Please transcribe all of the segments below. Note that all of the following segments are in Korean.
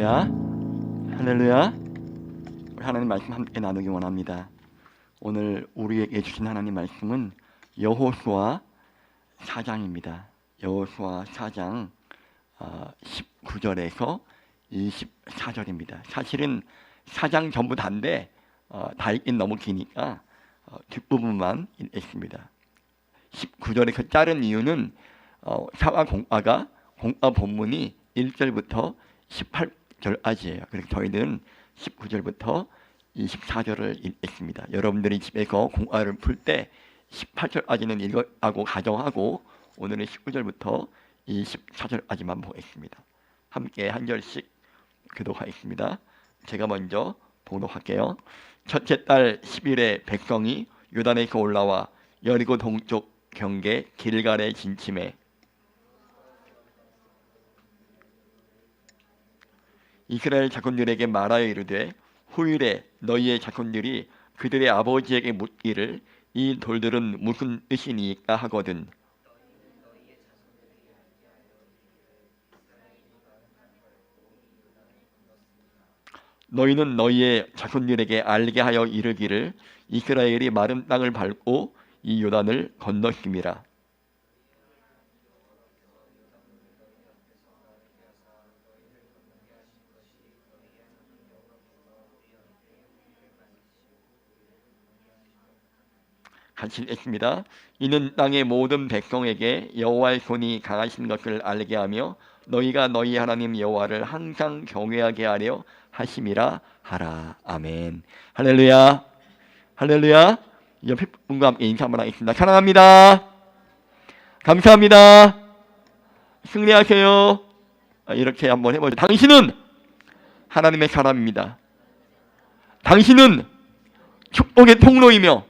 할렐루야, 할렐루야. 우리 하나님 말씀 함께 나누기 원합니다. 오늘 우리에게 주신 하나님 말씀은 여호수아 4장입니다. 여호수아 4장 19절에서 24절입니다. 사실은 4장 전부 다인데 다 읽긴 너무 기니까 뒷부분만 읽겠습니다. 19절에서 자른 이유는 사와 공화가 공화 본문이 1절부터 18절까지예요. 그래서 저희는 19절부터 24절을 읽겠습니다. 여러분들이 집에서 공화를 풀 때 18절까지는 읽어가고 가정하고 오늘은 19절부터 24절까지만 보겠습니다. 함께 한 절씩 교독하겠습니다. 제가 먼저 봉독할게요. 첫째 달 10일에 백성이 요단에서 올라와 여리고 동쪽 경계 길갈에 진침해 이스라엘 자손들에게 말하여 이르되 후일에 너희의 자손들이 그들의 아버지에게 묻기를 이 돌들은 무슨 뜻이니까 하거든. 너희는 너희의 자손들에게 알게 하여 이르기를 이스라엘이 마른 땅을 밟고 이 요단을 건넜음이라. 같이 읽겠습니다. 이는 땅의 모든 백성에게 여호와의 손이 강하신 것을 알게 하며 너희가 너희 하나님 여호와를 항상 경외하게 하려 하심이라 하라. 아멘. 할렐루야, 할렐루야. 옆에 분과 함께 인사 한번 하겠습니다. 사랑합니다. 감사합니다. 승리하세요. 이렇게 한번 해보죠. 당신은 하나님의 사람입니다. 당신은 축복의 통로이며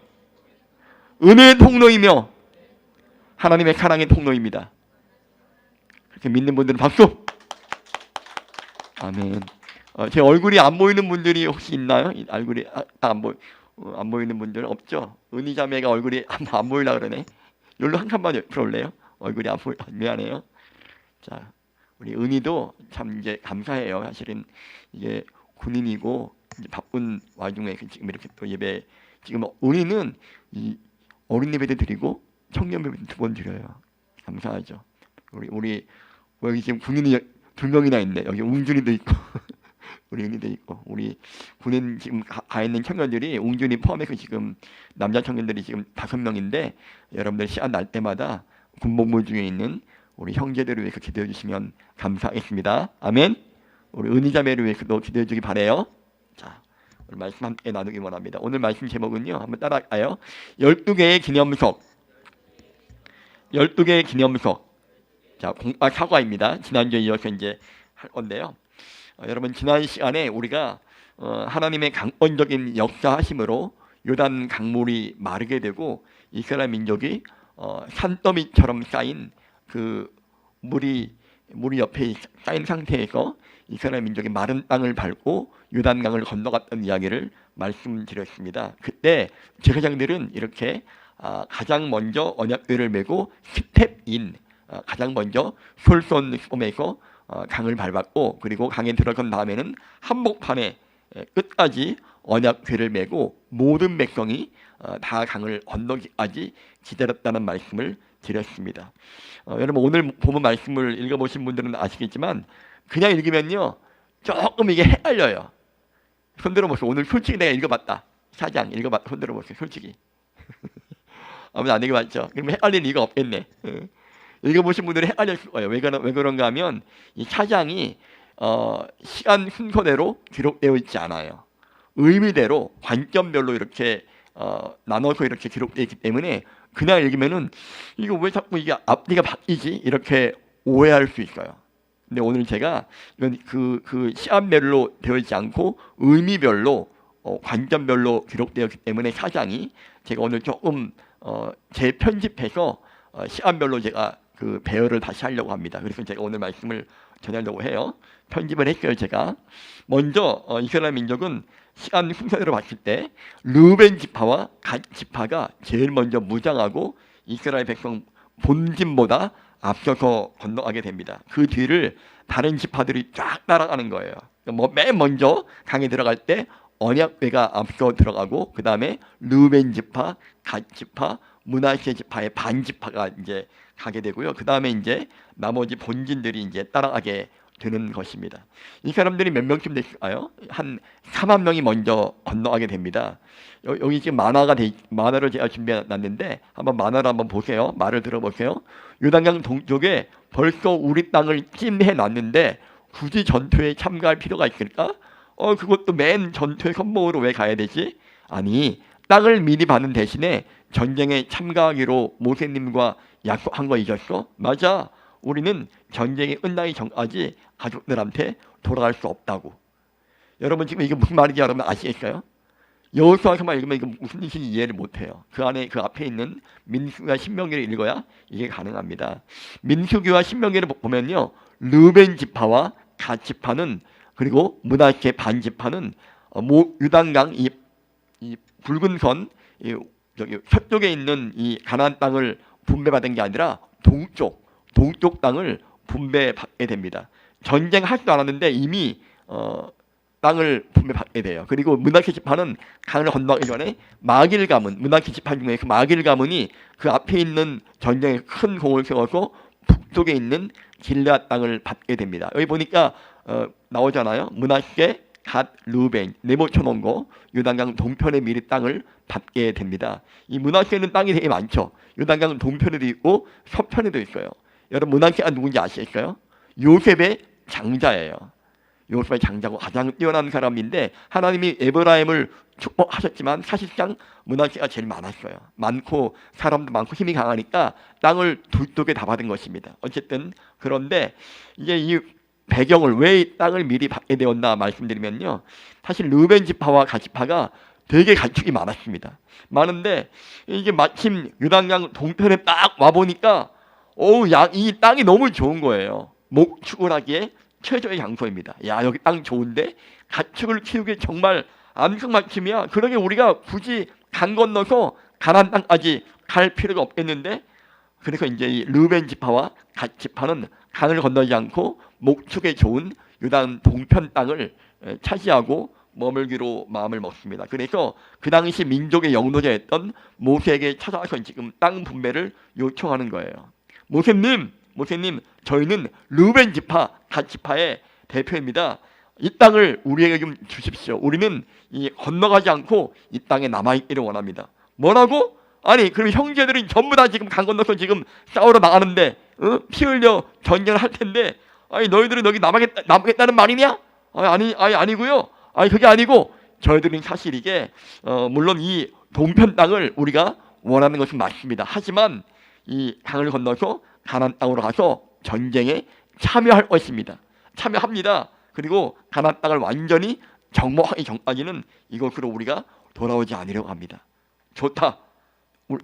은혜의 통로이며 하나님의 사랑의 통로입니다. 그렇게 믿는 분들은 박수. 아멘. 제 얼굴이 안 보이는 분들이 혹시 있나요? 얼굴이 안 보이는 분들 없죠? 은희 자매가 얼굴이 안 보이려 그러네. 여기로 한 칸만 들어올래요? 얼굴이 안 보이. 미안해요. 자, 우리 은희도 참 이제 감사해요. 사실은 이게 군인이고 이제 바쁜 와중에 지금 이렇게 또 예배 지금 은희는 이 어린 예배도 드리고 청년 예배도 2번 드려요. 감사하죠. 우리 여기 지금 군인이 2명이나 있네. 여기 웅준이도 있고 우리 은희도 있고 우리 군인 지금 가 있는 청년들이 웅준이 포함해서 지금 남자 청년들이 지금 5명인데 여러분들 시간 날 때마다 군복무 중에 있는 우리 형제들을 위해서 기도해 주시면 감사하겠습니다. 아멘. 우리 은희 자매를 위해서도 기도해 주기 바래요. 자, 오늘 말씀 함께 나누기 원합니다. 오늘 말씀 제목은요. 한번 따라할까요? 12개의 기념석. 12개의 기념석. 자, 공과 사과입니다. 지난주에 이어서 이제 할 건데요. 여러분 지난 시간에 우리가 하나님의 강권적인 역사하심으로 요단 강물이 마르게 되고 이스라엘 민족이 산더미처럼 쌓인 그 물이 옆에 쌓인 상태에서 이스라엘 민족이 마른 땅을 밟고 요단강을 건너갔던 이야기를 말씀드렸습니다. 그때 제사장들은 이렇게 가장 먼저 언약궤를 메고 스텝인 가장 먼저 솔선섬에서 강을 밟았고 그리고 강에 들어간 다음에는 한복판에 끝까지 언약궤를 메고 모든 백성이 다 강을 건너기까지 기다렸다는 말씀을 드렸습니다. 여러분 오늘 보면 말씀을 읽어보신 분들은 아시겠지만 그냥 읽으면요 조금 이게 헷갈려요. 손들어 보세요. 오늘 솔직히 내가 읽어봤다. 4장 읽어봤다. 손들어 보세요. 솔직히 아무도 안 읽어봤죠? 그러면 헷갈리는 이유가 없겠네. 읽어보신 분들은 헷갈릴 거예요. 왜 그런가 하면 이 4장이 시간 순서대로 기록되어 있지 않아요. 의미대로 관점별로 이렇게 나눠서 이렇게 기록되어 있기 때문에 그냥 읽으면은 이거 왜 자꾸 이게 앞뒤가 바뀌지? 이렇게 오해할 수 있어요. 근데 오늘 제가 이건 그 시간별로 되어 있지 않고 의미별로 관점별로 기록되었기 때문에 4장이 제가 오늘 조금 재편집해서 시간별로 제가 그 배열을 다시 하려고 합니다. 그래서 제가 오늘 말씀을 전하려고 해요. 편집을 했어요. 제가 먼저 이스라엘 민족은 시간 순서대로 봤을 때 르우벤 지파와 갓 지파가 제일 먼저 무장하고 이스라엘 백성 본진보다 앞서서 건너가게 됩니다. 그 뒤를 다른 지파들이 쫙 따라가는 거예요. 맨 먼저 강에 들어갈 때 언약궤가 앞서 들어가고 그 다음에 르우벤 지파, 갓 지파, 므낫세 지파의 반 지파가 이제 가게 되고요. 그 다음에 이제 나머지 본진들이 이제 따라가게 되는 것입니다. 이 사람들이 몇 명쯤 됐을까요? 한 4만 명이 먼저 건너가게 됩니다. 여기 지금 만화를 제가 준비해놨는데 한번 만화를 한번 보세요. 말을 들어보세요. 요단강 동쪽에 벌써 우리 땅을 침해놨는데 굳이 전투에 참가할 필요가 있을까? 그것도 맨 전투의 선봉으로 왜 가야 되지? 아니, 땅을 미리 받는 대신에 전쟁에 참가하기로 모세님과 약속한 거 잊었어? 맞아. 우리는 전쟁이 끝나기 전까지 가족들한테 돌아갈 수 없다고. 여러분 지금 이게 무슨 말인지 여러분 아시겠어요? 여호수아서만 읽으면 이거 무슨 뜻인지 이해를 못해요. 그 안에 그 앞에 있는 민수기와 신명기를 읽어야 이게 가능합니다. 민수기와 신명기를 보면요, 르벤 지파와 갓 지파는 그리고 므낫세 반 지파는 유단강 이 붉은 선 여기 서쪽에 있는 이 가나안 땅을 분배받은 게 아니라 동쪽 땅을 분배받게 됩니다. 전쟁하지도 않았는데 이미 땅을 분배받게 돼요. 그리고 므낫세 지파는 강을 건너기 전에 마길 가문, 므낫세 지파 중에 그 마길 가문이 그 앞에 있는 전쟁에 큰 공을 세워서 북쪽에 있는 길앗 땅을 받게 됩니다. 여기 보니까 나오잖아요. 므낫세, 갓, 르우벤 네모쳐놓은 거 요단강 동편에 미리 땅을 받게 됩니다. 이 므낫세는 땅이 되게 많죠. 요단강 동편에도 있고 서편에도 있어요. 여러분 므낫세가 누군지 아시겠어요? 요셉의 장자예요. 요셉의 장자고 가장 뛰어난 사람인데 하나님이 에브라임을 축복하셨지만 사실상 므낫세가 제일 많았어요. 많고 사람도 많고 힘이 강하니까 땅을 두 쪽에 다 받은 것입니다. 어쨌든 그런데 이제 이 배경을 왜 이 땅을 미리 받게 되었나 말씀드리면요, 사실 르벤 지파와 갓 지파가 되게 가축이 많았습니다. 많은데 이게 마침 요단강 동편에 딱 와 보니까 이 땅이 너무 좋은 거예요. 목축을 하기에 최저의 장소입니다. 야, 여기 땅 좋은데 가축을 키우기 정말 안성맞춤이야. 그러게 우리가 굳이 강 건너서 가나안 땅까지 갈 필요가 없겠는데, 그래서 이제 이 르벤 지파와 갓 지파는 강을 건너지 않고 목축에 좋은 요단 동편 땅을 차지하고 머물기로 마음을 먹습니다. 그래서 그 당시 민족의 영도자였던 모세에게 찾아와서 지금 땅 분배를 요청하는 거예요. 모세님, 저희는 르벤 지파, 갓 지파의 대표입니다. 이 땅을 우리에게 좀 주십시오. 우리는 이 건너가지 않고 이 땅에 남아있기를 원합니다. 뭐라고? 아니, 그럼 형제들이 전부 다 지금 강 건너서 지금 싸우러 나가는데 피 흘려 전쟁을 할 텐데, 아니 너희들은 여기 남겠다는 말이냐? 아니고요. 그게 아니고 저희들은 사실 이게 물론 이 동편 땅을 우리가 원하는 것은 맞습니다. 하지만 이 강을 건너서 가나안 땅으로 가서 전쟁에 참여할 것입니다. 참여합니다. 그리고 가나안 땅을 완전히 정복하기 전까지는 이곳으로 우리가 돌아오지 않으려고 합니다. 좋다.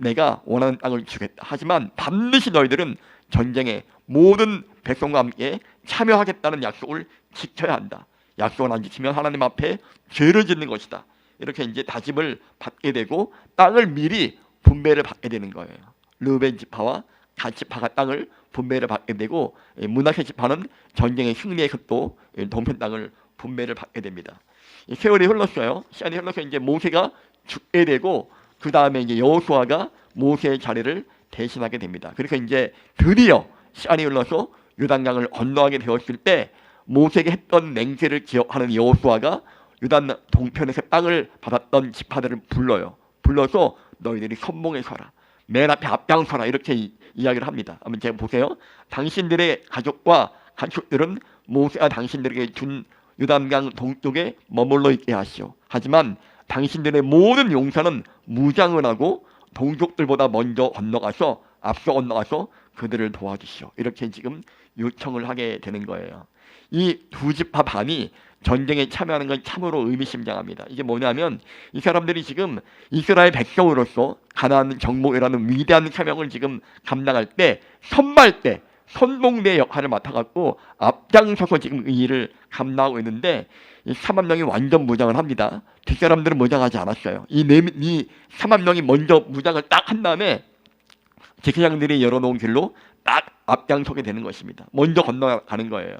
내가 원하는 땅을 주겠다. 하지만 반드시 너희들은 전쟁에 모든 백성과 함께 참여하겠다는 약속을 지켜야 한다. 약속을 안 지키면 하나님 앞에 죄를 짓는 것이다. 이렇게 이제 다짐을 받게 되고 땅을 미리 분배를 받게 되는 거예요. 르벤 지파와 갓 지파가 땅을 분배를 받게 되고 므낫세 지파는 전쟁의 승리에서 또 동편 땅을 분배를 받게 됩니다. 세월이 흘렀어요. 시간이 흘러서 이제 모세가 죽게 되고 그 다음에 이제 여호수아가 모세의 자리를 대신하게 됩니다. 그래서 이제 드디어 시간이 흘러서 요단강을 건너가게 되었을 때 모세에게 했던 맹세를 기억하는 여호수아가 요단 동편에서 땅을 받았던 지파들을 불러서 너희들이 선봉에 서라. 맨 앞에 앞장서라. 이렇게 이야기를 합니다. 한번 제가 보세요. 당신들의 가족과 가축들은 모세가 당신들에게 준 요단강 동쪽에 머물러 있게 하시오. 하지만 당신들의 모든 용사는 무장을 하고 동족들보다 먼저 건너가서 앞서 건너가서 그들을 도와주시오. 이렇게 지금 요청을 하게 되는 거예요. 이 두 지파 반이 전쟁에 참여하는 건 참으로 의미심장합니다. 이게 뭐냐면 이 사람들이 지금 이스라엘 백성으로서 가나안 정복이라는 위대한 사명을 지금 감당할 때 선발대, 선봉대 역할을 맡아갖고 앞장서서 지금 이 일을 감당하고 있는데 이 4만 명이 완전 무장을 합니다. 뒷사람들은 무장하지 않았어요. 이 4만 명이 먼저 무장을 딱 한 다음에 제사장들이 열어놓은 길로 딱 앞장서게 되는 것입니다. 먼저 건너가는 거예요.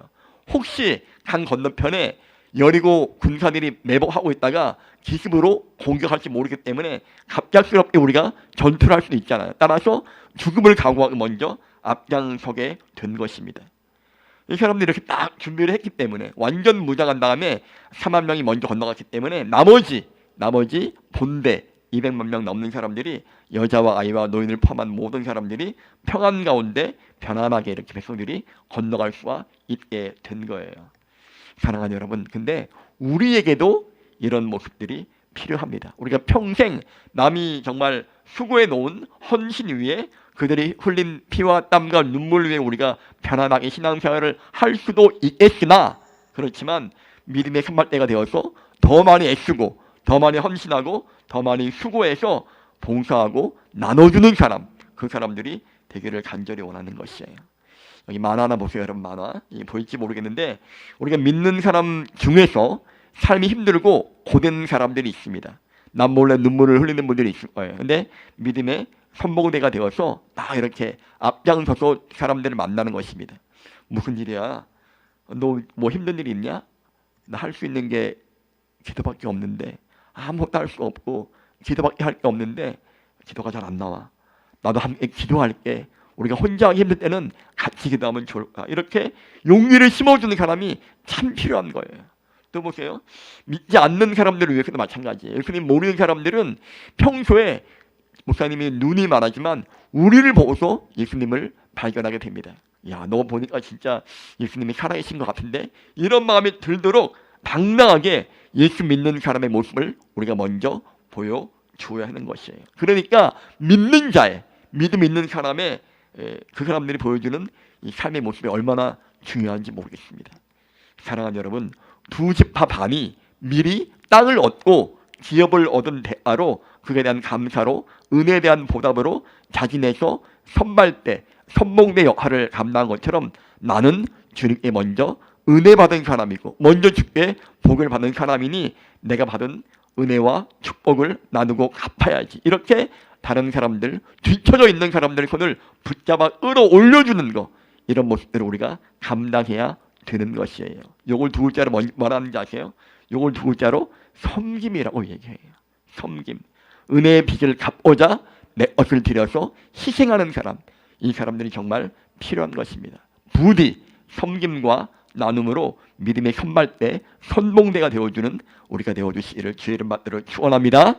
혹시 강 건너편에 여리고 군사들이 매복하고 있다가 기습으로 공격할지 모르기 때문에 갑작스럽게 우리가 전투를 할 수도 있잖아요. 따라서 죽음을 각오하고 먼저 앞장서게 된 것입니다. 이 사람들이 이렇게 딱 준비를 했기 때문에 완전 무장한 다음에 4만 명이 먼저 건너갔기 때문에 나머지 본대 200만 명 넘는 사람들이 여자와 아이와 노인을 포함한 모든 사람들이 평안 가운데 편안하게 이렇게 백성들이 건너갈 수가 있게 된 거예요. 사랑하는 여러분, 근데 우리에게도 이런 모습들이 필요합니다. 우리가 평생 남이 정말 수고해 놓은 헌신 위에 그들이 흘린 피와 땀과 눈물 위에 우리가 편안하게 신앙생활을 할 수도 있겠으나, 그렇지만 믿음의 선발대가 되어서 더 많이 애쓰고 더 많이 헌신하고 더 많이 수고해서 봉사하고 나눠주는 사람, 그 사람들이 되기를 간절히 원하는 것이에요. 여기 만화 하나 보세요, 여러분. 만화 보일지 모르겠는데 우리가 믿는 사람 중에서 삶이 힘들고 고된 사람들이 있습니다. 남몰래 눈물을 흘리는 분들이 있을 거예요. 근데 믿음의 선봉대가 되어서 딱 이렇게 앞장서서 사람들을 만나는 것입니다. 무슨 일이야? 너 뭐 힘든 일이 있냐? 나 할 수 있는 게 기도밖에 없는데, 아무것도 할 수 없고 기도밖에 할 게 없는데 기도가 잘 안 나와. 나도 함께 기도할게. 우리가 혼자 하기 힘들 때는 같이 기도하면 좋을까. 이렇게 용기를 심어주는 사람이 참 필요한 거예요. 또 보세요. 믿지 않는 사람들을 위해서도 마찬가지예요. 예수님 모르는 사람들은 평소에 목사님이 눈이 말하지만 우리를 보고서 예수님을 발견하게 됩니다. 야, 너 보니까 진짜 예수님이 살아계신 것 같은데, 이런 마음이 들도록 당당하게 예수 믿는 사람의 모습을 우리가 먼저 보여줘야 하는 것이에요. 그러니까 믿는 자의, 믿음 있는 사람의 그 사람들이 보여주는 이 삶의 모습이 얼마나 중요한지 모르겠습니다. 사랑하는 여러분, 두 지파 반이 미리 땅을 얻고 기업을 얻은 대가로, 그에 대한 감사로, 은혜에 대한 보답으로 자진해서 선발대, 선봉대 역할을 감당한 것처럼 나는 주님께 먼저 은혜 받은 사람이고 먼저 주께 복을 받은 사람이니 내가 받은 은혜와 축복을 나누고 갚아야지. 이렇게 다른 사람들, 뒤쳐져 있는 사람들의 손을 붙잡아 끌어올려주는 거, 이런 모습들을 우리가 감당해야 되는 것이에요. 요걸 두 글자로 뭐라는지 아세요? 요걸 두 글자로 섬김이라고 얘기해요. 섬김. 은혜의 빚을 갚고자 내 것을 들여서 희생하는 사람, 이 사람들이 정말 필요한 것입니다. 부디 섬김과 나눔으로 믿음의 선발대, 선봉대가 되어주는 우리가 되어주시기를 주의 이름 받들어 축원합니다.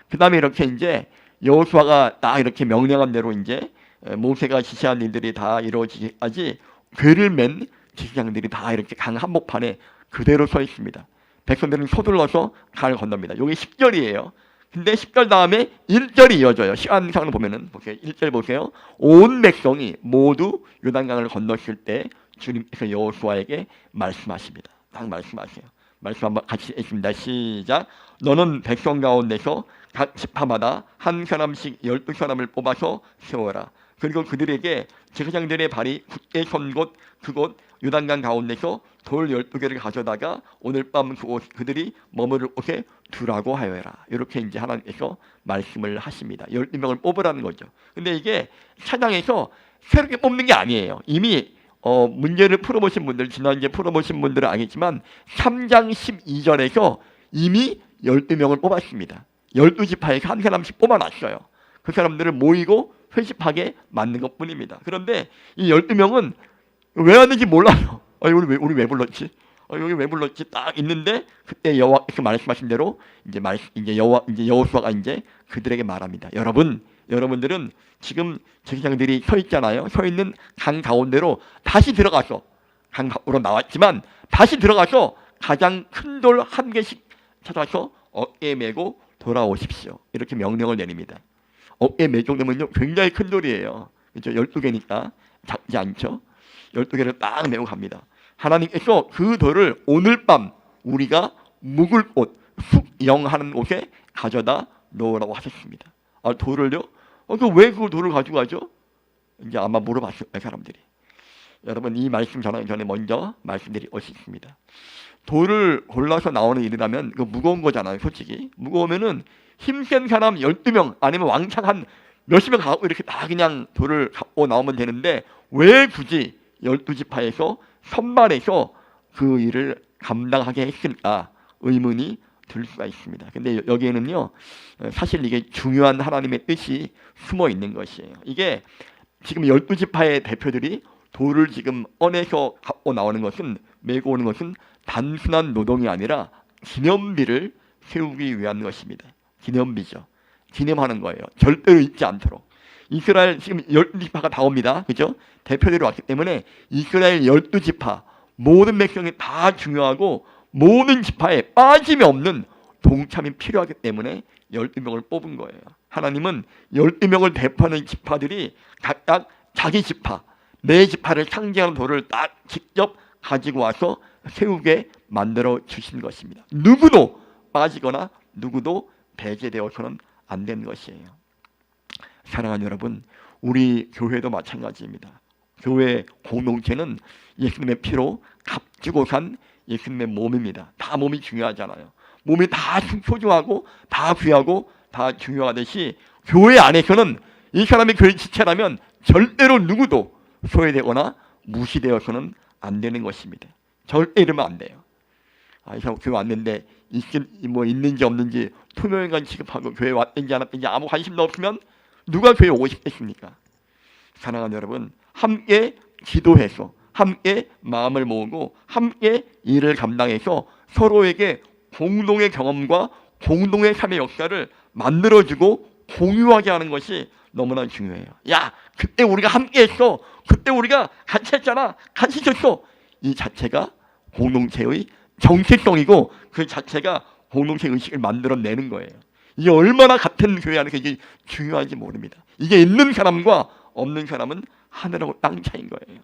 그 다음에 이렇게 이제 여호수아가 딱 이렇게 명령한 대로 이제 모세가 지시한 일들이 다 이루어지기까지 괴를 맨 지휘장들이 다 이렇게 강 한복판에 그대로 서 있습니다. 백성들은 서둘러서 강을 건넙니다. 이게 10절이에요. 근데 10절 다음에 1절이 이어져요. 시간상으로 보면은 보세요. 1절 보세요. 온 백성이 모두 요단강을 건넜을 때 주님께서 여호수아에게 말씀하십니다. 딱 말씀하세요. 말씀 한번 같이 읽습니다. 시작. 너는 백성 가운데서 각 지파마다 한 사람씩 12사람을 뽑아서 세워라. 그리고 그들에게 제사장들의 발이 굳게 선 곳 그곳 요단강 가운데서 돌 12개를 가져다가 오늘 밤 그들이 머무를 곳에 두라고 하여라. 이렇게 이제 하나님께서 말씀을 하십니다. 12명을 뽑으라는 거죠. 근데 이게 차장에서 새롭게 뽑는 게 아니에요. 이미 문제를 풀어보신 분들, 지난주에 풀어보신 분들은 알겠지만 3장 12절에서 이미 12명을 뽑았습니다. 12지파에서 한 사람씩 뽑아놨어요. 그 사람들을 모이고 회심하게 만든 것뿐입니다. 그런데 이 12명은 왜 왔는지 몰라요. 우리 왜 불렀지? 여기 왜 불렀지? 딱 있는데 그때 여호와께서 말씀하신 대로 이제 여호수아가 이제 그들에게 말합니다. 여러분들은 지금 제사장들이 서 있잖아요. 서 있는 강 가운데로 다시 들어가서, 강 밖으로 나왔지만 다시 들어가서 가장 큰 돌 한 개씩 찾아서 어깨에 메고 돌아오십시오. 이렇게 명령을 내립니다. 어깨에 매 정도면요 굉장히 큰 돌이에요. 그렇죠? 12개니까 작지 않죠? 12개를 딱 메고 갑니다. 하나님께서 그 돌을 오늘 밤 우리가 묵을 곳, 숙영하는 곳에 가져다 놓으라고 하셨습니다. 돌을요? 왜 그 돌을 가지고 가죠? 이제 아마 물어봤을 거예요, 사람들이. 여러분, 이 말씀 전하기 전에 먼저 말씀드릴 것이 있습니다. 돌을 골라서 나오는 일이라면 그 무거운 거잖아요, 솔직히. 무거우면은 힘센 사람 12명 아니면 왕창 한 몇십 명 갖고 이렇게 다 그냥 돌을 갖고 나오면 되는데 왜 굳이 12지파에서 선발해서 그 일을 감당하게 했을까 의문이 들 수가 있습니다. 근데 여기에는요, 사실 이게 중요한 하나님의 뜻이 숨어 있는 것이에요. 이게 지금 12지파의 대표들이 돌을 지금 꺼내서 갖고 나오는 것은, 메고 오는 것은 단순한 노동이 아니라 기념비를 세우기 위한 것입니다. 기념비죠. 기념하는 거예요. 절대로 잊지 않도록. 이스라엘 지금 12지파가 다 옵니다. 그죠? 대표들이 왔기 때문에 이스라엘 12지파 모든 백성이 다 중요하고 모든 지파에 빠짐이 없는 동참이 필요하기 때문에 12명을 뽑은 거예요. 하나님은 12명을 대표하는 지파들이 각각 자기 지파, 내 지파를 상징하는 돌을 딱 직접 가지고 와서 세우게 만들어 주신 것입니다. 누구도 빠지거나 누구도 배제되어서는 안 되는 것이에요. 사랑하는 여러분, 우리 교회도 마찬가지입니다. 교회 공동체는 예수님의 피로 값주고 산 예수님의 몸입니다. 다 몸이 중요하잖아요. 몸이 다 소중하고 다 귀하고 다 중요하듯이 교회 안에서는 이 사람이 교회 지체라면 절대로 누구도 소외되거나 무시되어서는 안 되는 것입니다. 절대 이러면 안 돼요. 이 사람 교회 왔는데 있는지 없는지 투명인간 취급하고 교회 왔든지 안 왔든지 아무 관심도 없으면 누가 교회 오고 싶겠습니까? 사랑하는 여러분, 함께 기도해서 함께 마음을 모으고 함께 일을 감당해서 서로에게 공동의 경험과 공동의 삶의 역사를 만들어주고 공유하게 하는 것이 너무나 중요해요. 야, 그때 우리가 함께 했어. 그때 우리가 같이 했잖아. 같이 있었어. 이 자체가 공동체의 정체성이고 그 자체가 공동체 의식을 만들어내는 거예요. 이게 얼마나 같은 교회 안에서 이게 중요한지 모릅니다. 이게 있는 사람과 없는 사람은 하늘하고 땅 차이인 거예요.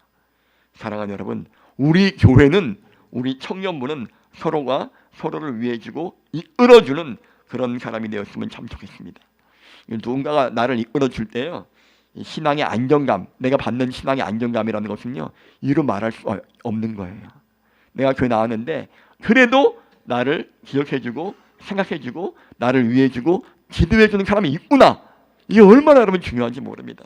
사랑하는 여러분, 우리 교회는, 우리 청년부는 서로가 서로를 위해주고 이끌어주는 그런 사람이 되었으면 참 좋겠습니다. 누군가가 나를 이끌어줄 때요, 신앙의 안정감, 내가 받는 신앙의 안정감이라는 것은요, 이루 말할 수 없는 거예요. 내가 교회 나왔는데 그래도 나를 기억해주고 생각해주고 나를 위해주고 기도해주는 사람이 있구나. 이게 얼마나 여러분 중요한지 모릅니다.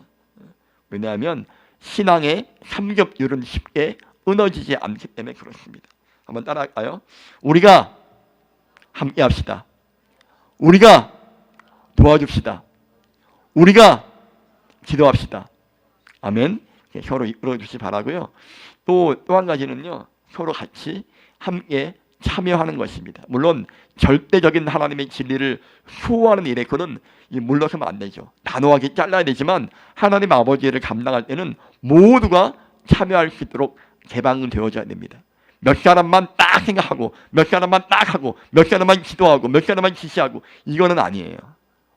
왜냐하면 신앙의 삼겹율은 쉽게 끊어지지 않기 때문에 그렇습니다. 한번 따라할까요? 우리가 함께 합시다. 우리가 도와줍시다. 우리가 기도합시다. 아멘. 서로 이끌어 주시 바라고요. 또 한 가지는요, 서로 같이 함께 참여하는 것입니다. 물론 절대적인 하나님의 진리를 수호하는 일에 그는 물러서면 안 되죠. 단호하게 잘라야 되지만 하나님 아버지를 감당할 때는 모두가 참여할 수 있도록 개방되어져야 됩니다. 몇 사람만 딱 생각하고 몇 사람만 딱 하고 몇 사람만 기도하고 몇 사람만 지시하고 이거는 아니에요.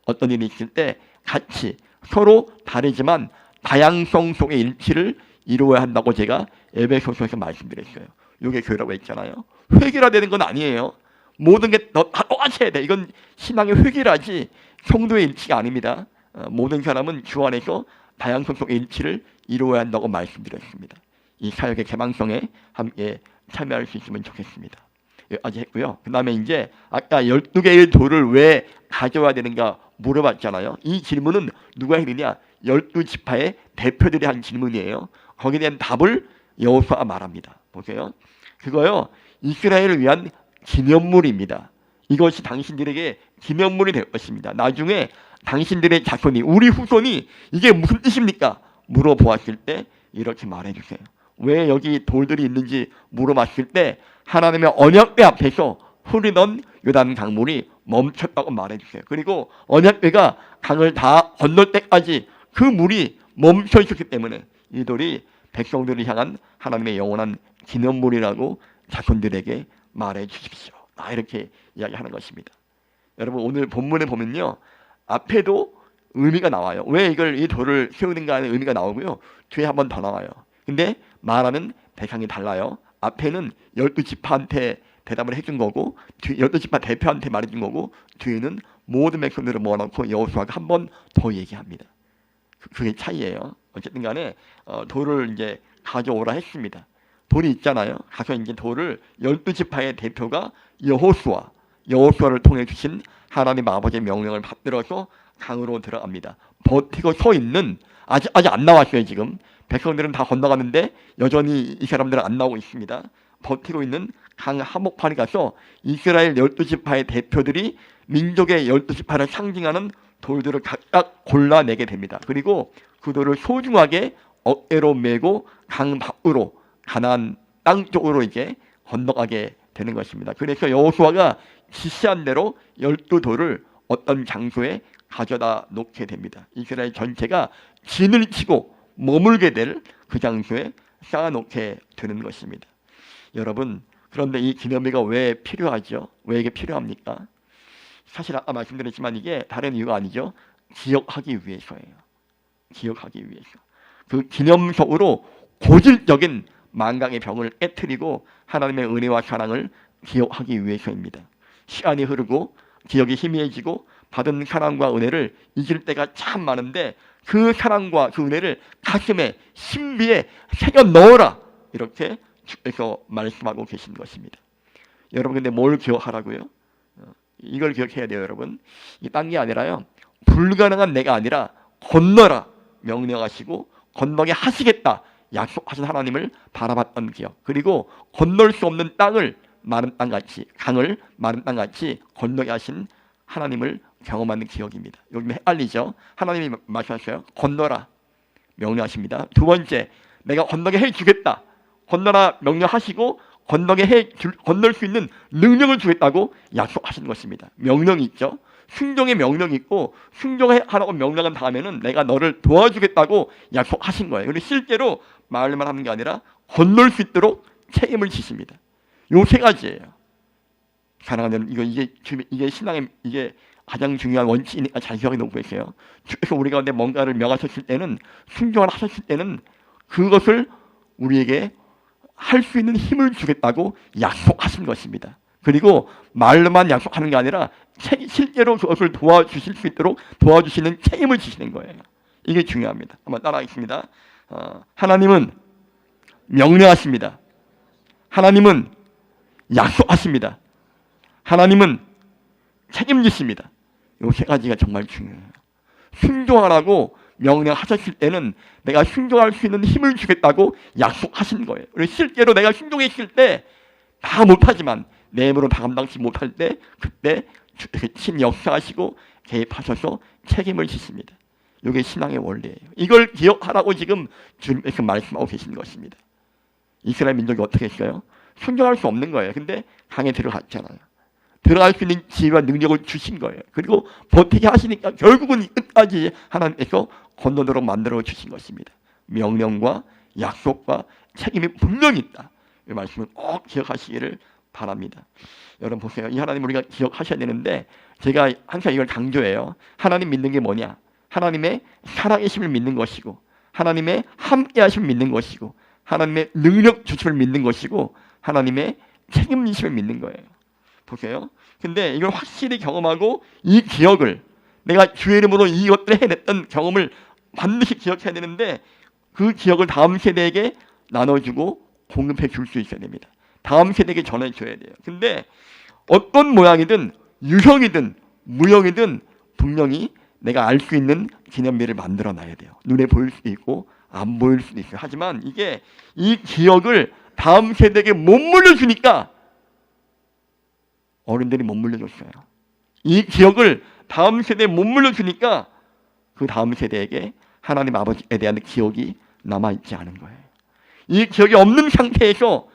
어떤 일이 있을 때 같이 서로 다르지만 다양성 속의 일치를 이루어야 한다고 제가 에베소서에서 말씀드렸어요. 이게 교회라고 했잖아요. 획일화되는 건 아니에요. 모든 게 다 똑같이 해야 돼. 이건 신앙의 획일화지 성도의 일치가 아닙니다. 모든 사람은 주 안에서 다양성 속의 일치를 이루어야 한다고 말씀드렸습니다. 이 사역의 개방성에 함께 참여할 수 있으면 좋겠습니다. 여기까지 했고요. 그 다음에 이제 아까 12개의 돌을 왜 가져와야 되는가 물어봤잖아요. 이 질문은 누가 했느냐? 12지파의 대표들이 한 질문이에요. 거기에 대한 답을 여호수아가 말합니다. 보세요. 그거요, 이스라엘을 위한 기념물입니다. 이것이 당신들에게 기념물이 될 것입니다. 나중에 당신들의 자손이, 우리 후손이 이게 무슨 뜻입니까? 물어보았을 때 이렇게 말해주세요. 왜 여기 돌들이 있는지 물어봤을 때 하나님의 언약궤 앞에서 흐르던 요단 강물이 멈췄다고 말해주세요. 그리고 언약궤가 강을 다 건널 때까지 그 물이 멈춰 있었기 때문에 이 돌이 백성들을 향한 하나님의 영원한 기념물이라고 자손들에게 말해 주십시오. 이렇게 이야기하는 것입니다. 여러분, 오늘 본문에 보면요, 앞에도 의미가 나와요. 왜 이 돌을 세우는가 하는 의미가 나오고요, 뒤에 한 번 더 나와요. 근데 말하는 대상이 달라요. 앞에는 12지파한테 대답을 해준 거고 12지파 대표한테 말해준 거고 뒤에는 모든 백성들을 모아놓고 여호수아가 한 번 더 얘기합니다. 그게 차이예요. 어쨌든 간에 돌을 이제 가져오라 했습니다. 돌이 있잖아요. 가서 이제 돌을 12지파의 대표가 여호수아를 통해 주신 하나님 아버지의 명령을 받들어서 강으로 들어갑니다. 버티고 서 있는, 아직 안 나왔어요. 지금 백성들은 다 건너가는데 여전히 이 사람들은 안 나오고 있습니다. 버티고 있는 강 한복판에 가서 이스라엘 12지파의 대표들이 민족의 12지파를 상징하는 돌들을 각각 골라내게 됩니다. 그리고 그 돌을 소중하게 어깨로 메고 강 밖으로 가나안 땅 쪽으로 이제 건너가게 되는 것입니다. 그래서 여호수아가 지시한 대로 12돌을 어떤 장소에 가져다 놓게 됩니다. 이스라엘 전체가 진을 치고 머물게 될 그 장소에 쌓아놓게 되는 것입니다. 여러분, 그런데 이 기념비가 왜 필요하죠? 왜 이게 필요합니까? 사실 아까 말씀드렸지만 이게 다른 이유가 아니죠. 기억하기 위해서예요. 기억하기 위해서. 그 기념석으로 고질적인 만강의 병을 깨트리고 하나님의 은혜와 사랑을 기억하기 위해서입니다. 시간이 흐르고 기억이 희미해지고 받은 사랑과 은혜를 잊을 때가 참 많은데 그 사랑과 그 은혜를 가슴에 신비에 새겨 넣어라, 이렇게 주께서 말씀하고 계신 것입니다. 여러분, 근데 뭘 기억하라고요? 이걸 기억해야 돼요. 여러분, 이 딴 게 아니라요, 불가능한 내가 아니라 건너라 명령하시고 건너게 하시겠다 약속하신 하나님을 바라봤던 기억, 그리고 건널 수 없는 땅을 마른 땅같이, 강을 마른 땅같이 건너게 하신 하나님을 경험하는 기억입니다. 여기 헷갈리죠? 하나님이 말씀하셔요. 건너라 명령하십니다. 두 번째, 내가 건너게 해주겠다, 건너라 명령하시고 건널 수 있는 능력을 주겠다고 약속하신 것입니다. 명령이 있죠. 순종의 명령이 있고 순종하라고 명령한 다음에는 내가 너를 도와주겠다고 약속하신 거예요. 그런데 실제로 말만 하는 게 아니라 건널 수 있도록 책임을 지십니다. 요 세 가지예요. 사랑하는 이게 신앙의 이게 가장 중요한 원칙이니까 잘 기억해 놓고 계세요. 그래서 우리가 근데 뭔가를 명하셨을 때는, 순종을 하셨을 때는 그것을 우리에게 할 수 있는 힘을 주겠다고 약속하신 것입니다. 그리고 말로만 약속하는 게 아니라 실제로 그것을 도와주실 수 있도록 도와주시는 책임을 지시는 거예요. 이게 중요합니다. 한번 따라하겠습니다. 하나님은 명령하십니다. 하나님은 약속하십니다. 하나님은 책임지십니다. 이 세 가지가 정말 중요해요. 순종하라고 명령하셨을 때는 내가 순종할 수 있는 힘을 주겠다고 약속하신 거예요. 그래서 실제로 내가 순종했을 때 다 못하지만, 내 힘으로 다 감당치 못할 때 그때 신 역사하시고 개입하셔서 책임을 지십니다. 이게 신앙의 원리예요. 이걸 기억하라고 지금 주님께서 말씀하고 계신 것입니다. 이스라엘 민족이 어떻게 했어요? 순종할 수 없는 거예요. 근데 강에 들어갔잖아요. 들어갈 수 있는 지혜와 능력을 주신 거예요. 그리고 버티게 하시니까 결국은 끝까지 하나님께서 건너도록 만들어 주신 것입니다. 명령과 약속과 책임이 분명히 있다. 이 말씀을 꼭 기억하시기를 바랍니다. 여러분 보세요. 이 하나님 우리가 기억하셔야 되는데, 제가 항상 이걸 강조해요. 하나님 믿는 게 뭐냐? 하나님의 살아계심을 믿는 것이고, 하나님의 함께하심을 믿는 것이고, 하나님의 능력 주심을 믿는 것이고, 하나님의 책임지심을 믿는 거예요. 보세요. 근데 이걸 확실히 경험하고 이 기억을, 내가 주의 이름으로 이것들을 해냈던 경험을 반드시 기억해야 되는데, 그 기억을 다음 세대에게 나눠주고 공급해 줄 수 있어야 됩니다. 다음 세대에게 전해줘야 돼요. 근데 어떤 모양이든 유형이든 무형이든 분명히 내가 알 수 있는 기념비를 만들어 놔야 돼요. 눈에 보일 수도 있고 안 보일 수도 있어요. 하지만 이게 이 기억을 다음 세대에게 못 물려주니까 어른들이 못 물려줬어요. 이 기억을 다음 세대에 못 물려주니까 그 다음 세대에게 하나님 아버지에 대한 기억이 남아있지 않은 거예요. 이 기억이 없는 상태에서,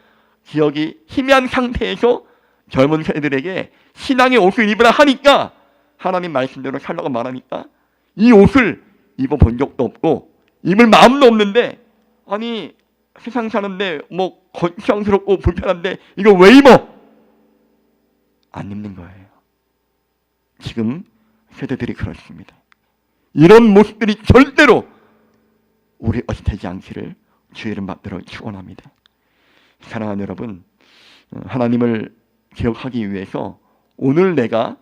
기억이 희미한 상태에서 젊은 세대들에게 신앙의 옷을 입으라 하니까, 하나님 말씀대로 살라고 말하니까 이 옷을 입어본 적도 없고 입을 마음도 없는데, 아니 세상 사는데 뭐 거창스럽고 불편한데 이거 왜 입어? 안 입는 거예요. 지금 세대들이 그렇습니다. 이런 모습들이 절대로 우리 것이 되지 않기를 주의 이름 받들어 축원합니다. 사랑하는 여러분, 하나님을 기억하기 위해서 오늘 내가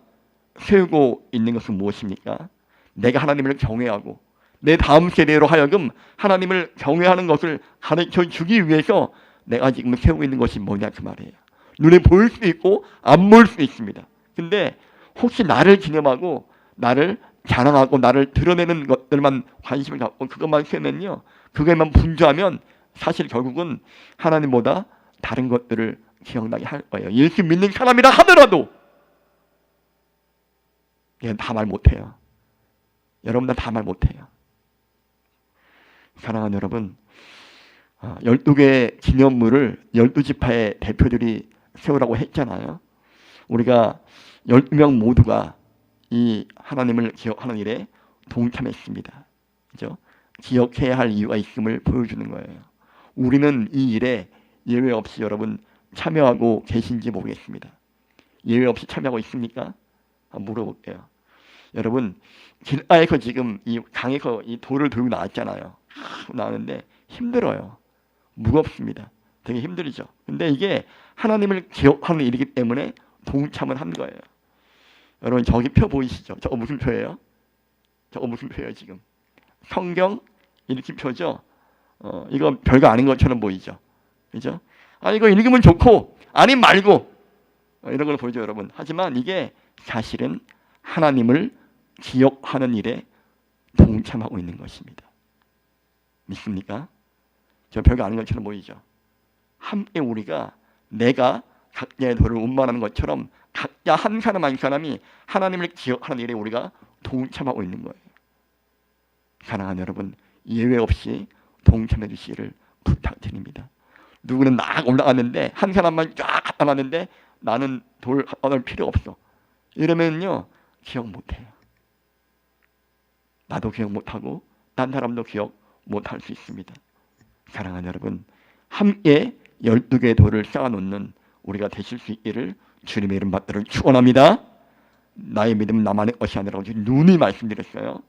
세우고 있는 것은 무엇입니까? 내가 하나님을 경외하고 내 다음 세대로 하여금 하나님을 경외하는 것을 가르쳐 주기 위해서 내가 지금 세우고 있는 것이 뭐냐, 그 말이에요. 눈에 보일 수도 있고 안 보일 수도 있습니다. 근데 혹시 나를 기념하고 나를 자랑하고 나를 드러내는 것들만 관심을 갖고 그것만 세우면요, 그것만 분주하면 사실 결국은 하나님보다 다른 것들을 기억나게 할 거예요. 예수 믿는 사람이라 하더라도 얘는 다 말 못해요. 여러분들 다 말 못해요. 사랑하는 여러분, 12개 기념물을 12지파의 대표들이 세우라고 했잖아요. 우리가 12명 모두가 이 하나님을 기억하는 일에 동참했습니다. 그죠? 기억해야 할 이유가 있음을 보여주는 거예요. 우리는 이 일에 예외 없이 여러분 참여하고 계신지 모르겠습니다. 예외 없이 참여하고 있습니까? 물어볼게요. 여러분, 길가에서 지금 이 강에서 이 돌을 들고 나왔잖아요. 나왔는데 힘들어요. 무겁습니다. 되게 힘들죠. 근데 이게 하나님을 기억하는 일이기 때문에 동참을 한 거예요. 여러분, 저기 표 보이시죠? 저거 무슨 표예요? 저거 무슨 표예요 지금? 성경 읽기표죠. 이거 별거 아닌 것처럼 보이죠. 그죠? 이거 읽으면 좋고 아님 말고 이런 걸 보이죠, 여러분. 하지만 이게 사실은 하나님을 기억하는 일에 동참하고 있는 것입니다. 믿습니까? 저 별거 아닌 것처럼 보이죠. 함께 우리가 내가 각자의 도를 운반하는 것처럼 각자 한 사람 한 사람이 하나님을 기억하는 일에 우리가 동참하고 있는 거예요. 사랑하는 여러분, 예외 없이 동참해 주시기를 부탁드립니다. 누구는 막 올라갔는데 한 사람만 쫙 갖다 놨는데 나는 돌 갖다 놓을 필요 없어. 이러면요 기억 못해요. 나도 기억 못하고 딴 사람도 기억 못할 수 있습니다. 사랑하는 여러분, 함께 12개의 돌을 쌓아놓는 우리가 되실 수 있기를 주님의 이름 받들을 축원합니다. 나의 믿음은 나만의 것이 아니라고 누누이 말씀드렸어요.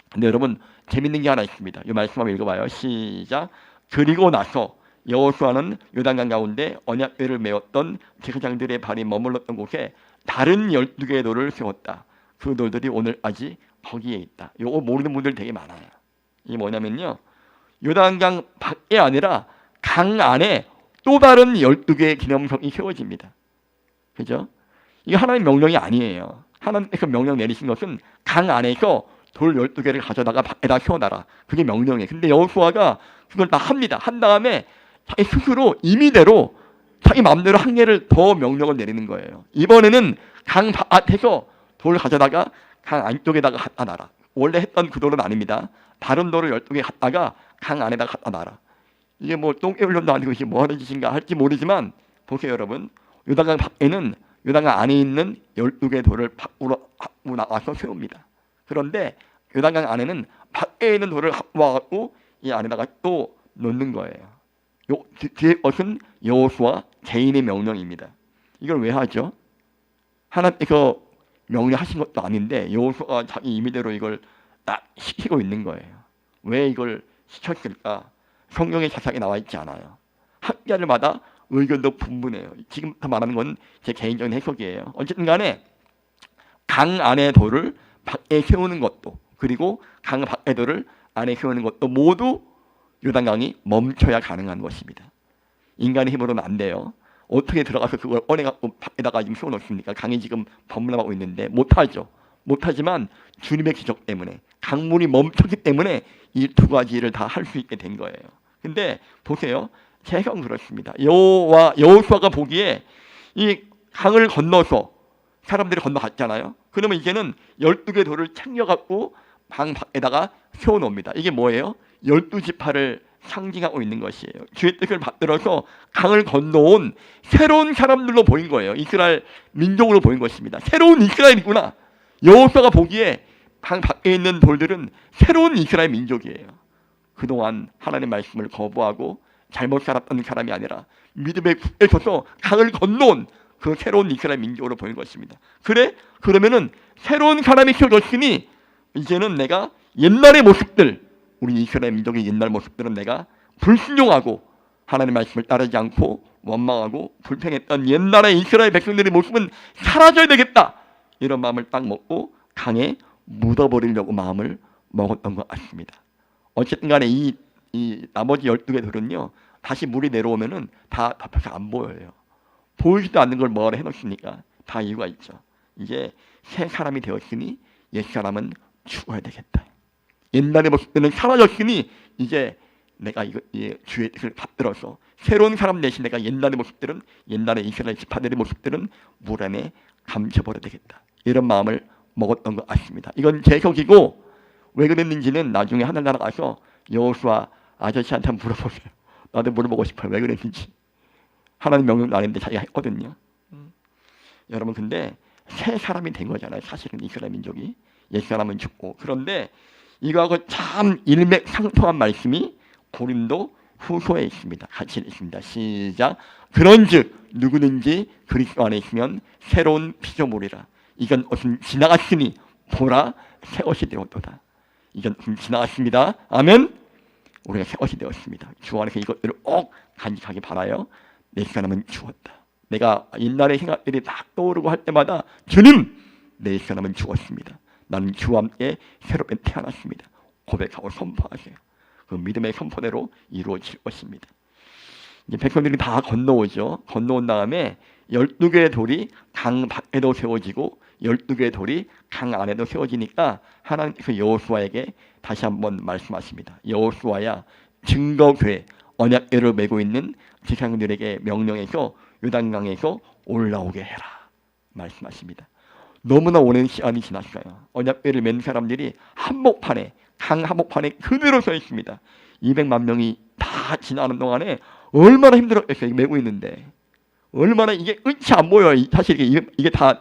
근데 여러분 재밌는 게 하나 있습니다. 이 말씀 한번 읽어봐요. 시작. 그리고 나서 여호수아는 요단강 가운데 언약궤를 메웠던 제사장들의 발이 머물렀던 곳에 다른 12개의 돌을 세웠다. 그 돌들이 오늘까지 거기에 있다. 이거 모르는 분들 되게 많아요. 이게 뭐냐면요, 요단강 밖에 아니라 강 안에 또 다른 12개의 기념석이 세워집니다. 그죠? 이게 하나님의 명령이 아니에요. 하나님께서 명령 내리신 것은 강 안에서 돌 12개를 가져다가 밖에다 세워놔라. 그게 명령이에요. 근데 여호수아가 그걸 다 합니다. 한 다음에 자기 스스로 임의대로 자기 마음대로 한 개를 더 명령을 내리는 거예요. 이번에는 강 바깥에서 돌을 가져다가 강 안쪽에다가 갖다 놔라. 원래 했던 그 돌은 아닙니다. 다른 돌을 12개 갖다가 강 안에다가 갖다 놔라. 이게 뭐 똥개훈련도 아니고 이게 뭐 하는 짓인가 할지 모르지만 보세요, 여러분. 요단강 밖에는 요단강 안에 있는 12개의 돌을 밖으로 나와서 세웁니다. 그런데 요단강 안에는 밖에 있는 돌을 모아갖고 이 안에다가 또 놓는 거예요. 뒤에 것은 여호수아 개인의 명령입니다. 이걸 왜 하죠? 하나님께서 명령하신 것도 아닌데 여호수아가 자기 임의대로 이걸 딱 시키고 있는 거예요. 왜 이걸 시켰을까? 성경에 자세하게 나와 있지 않아요. 학자들마다 의견도 분분해요. 지금 말하는 건 제 개인적인 해석이에요. 어쨌든 간에 강 안의 돌을 밖에 세우는 것도, 그리고 강 밖의 돌을 안에 세우는 것도 모두 요단강이 멈춰야 가능한 것입니다. 인간의 힘으로는 안 돼요. 어떻게 들어가서 그걸 꺼내갖고 밖에다가 지금 세워놓습니까? 강이 지금 범람하고 있는데 못하죠. 못하지만 주님의 기적 때문에, 강물이 멈췄기 때문에 이 두 가지를 다 할 수 있게 된 거예요. 근데 보세요. 제가 그렇습니다. 여호수아가 보기에 이 강을 건너서 사람들이 건너갔잖아요. 그러면 이제는 12개 돌을 챙겨갖고 방 밖에다가 세워놓습니다. 이게 뭐예요? 12지파를 상징하고 있는 것이에요. 주의 뜻을 받들어서 강을 건너온 새로운 사람들로 보인 거예요. 이스라엘 민족으로 보인 것입니다. 새로운 이스라엘이구나. 여호수아가 보기에 강 밖에 있는 돌들은 새로운 이스라엘 민족이에요. 그동안 하나님의 말씀을 거부하고 잘못 살았던 사람이 아니라 믿음의 굳게 서서 강을 건너온 그 새로운 이스라엘 민족으로 보인 것입니다. 그러면은 새로운 사람이 세워졌으니 이제는 내가 옛날의 모습들, 우리 이스라엘 민족의 옛날 모습들은 내가 불순종하고 하나님의 말씀을 따르지 않고 원망하고 불평했던 옛날의 이스라엘 백성들의 모습은 사라져야 되겠다. 이런 마음을 딱 먹고 강에 묻어버리려고 마음을 먹었던 것 같습니다. 어쨌든 간에 이 나머지 12개 돌은요, 다시 물이 내려오면은 다 덮여서 안 보여요. 보이지도 않는 걸 뭐하러 해놓습니까? 다 이유가 있죠. 이제 새 사람이 되었으니 옛 사람은 죽어야 되겠다. 옛날의 모습들은 사라졌으니 이제 내가 이거 주의 뜻을 받들어서 새로운 사람 대신 내가 옛날의 모습들은 옛날의 이스라엘 지파들의 모습들은 물 안에 감춰버려야 되겠다. 이런 마음을 먹었던 것 같습니다. 이건 제석이고 왜 그랬는지는 나중에 하늘나라 가서 여호수아 아저씨한테 한번 물어보세요. 나도 물어보고 싶어요. 왜 그랬는지. 하나님 명령도 안 했는데 자기가 했거든요. 여러분 근데 새 사람이 된 거잖아요. 사실은 이스라엘 민족이. 옛사람은 죽고. 그런데 이거하고 참 일맥상통한 말씀이 고린도 후서에 있습니다. 같이 읽습니다. 시작. 그런즉 누구든지 그리스도 안에 있으면 새로운 피조물이라. 이건 무슨 지나갔으니 보라 새 것이 되었도다. 이건 지나갔습니다. 아멘. 우리가 새 것이 되었습니다. 주 안에서 이것들을 꼭 간직하기 바라요. 내 사람은 죽었다. 내가 옛날의 생각들이 막 떠오르고 할 때마다 주님, 내 사람은 죽었습니다. 나는 주와 함께 새롭게 태어났습니다. 고백하고 선포하세요. 그 믿음의 선포대로 이루어질 것입니다. 이제 백성들이 다 건너오죠. 건너온 다음에 12개의 돌이 강 밖에도 세워지고 12개의 돌이 강 안에도 세워지니까 하나님께서 여호수아에게 다시 한번 말씀하십니다. 여호수아야, 증거궤 언약궤를 메고 있는 제사장들에게 명령해서 요단강에서 올라오게 해라 말씀하십니다. 너무나 오랜 시간이 지났어요. 언약궤를 맨 사람들이 한복판에 강 한복판에 그대로 서 있습니다. 200만 명이 다 지나는 동안에 얼마나 힘들었겠어요. 메고 있는데 얼마나 이게 끝이 안 보여요. 사실 이게 다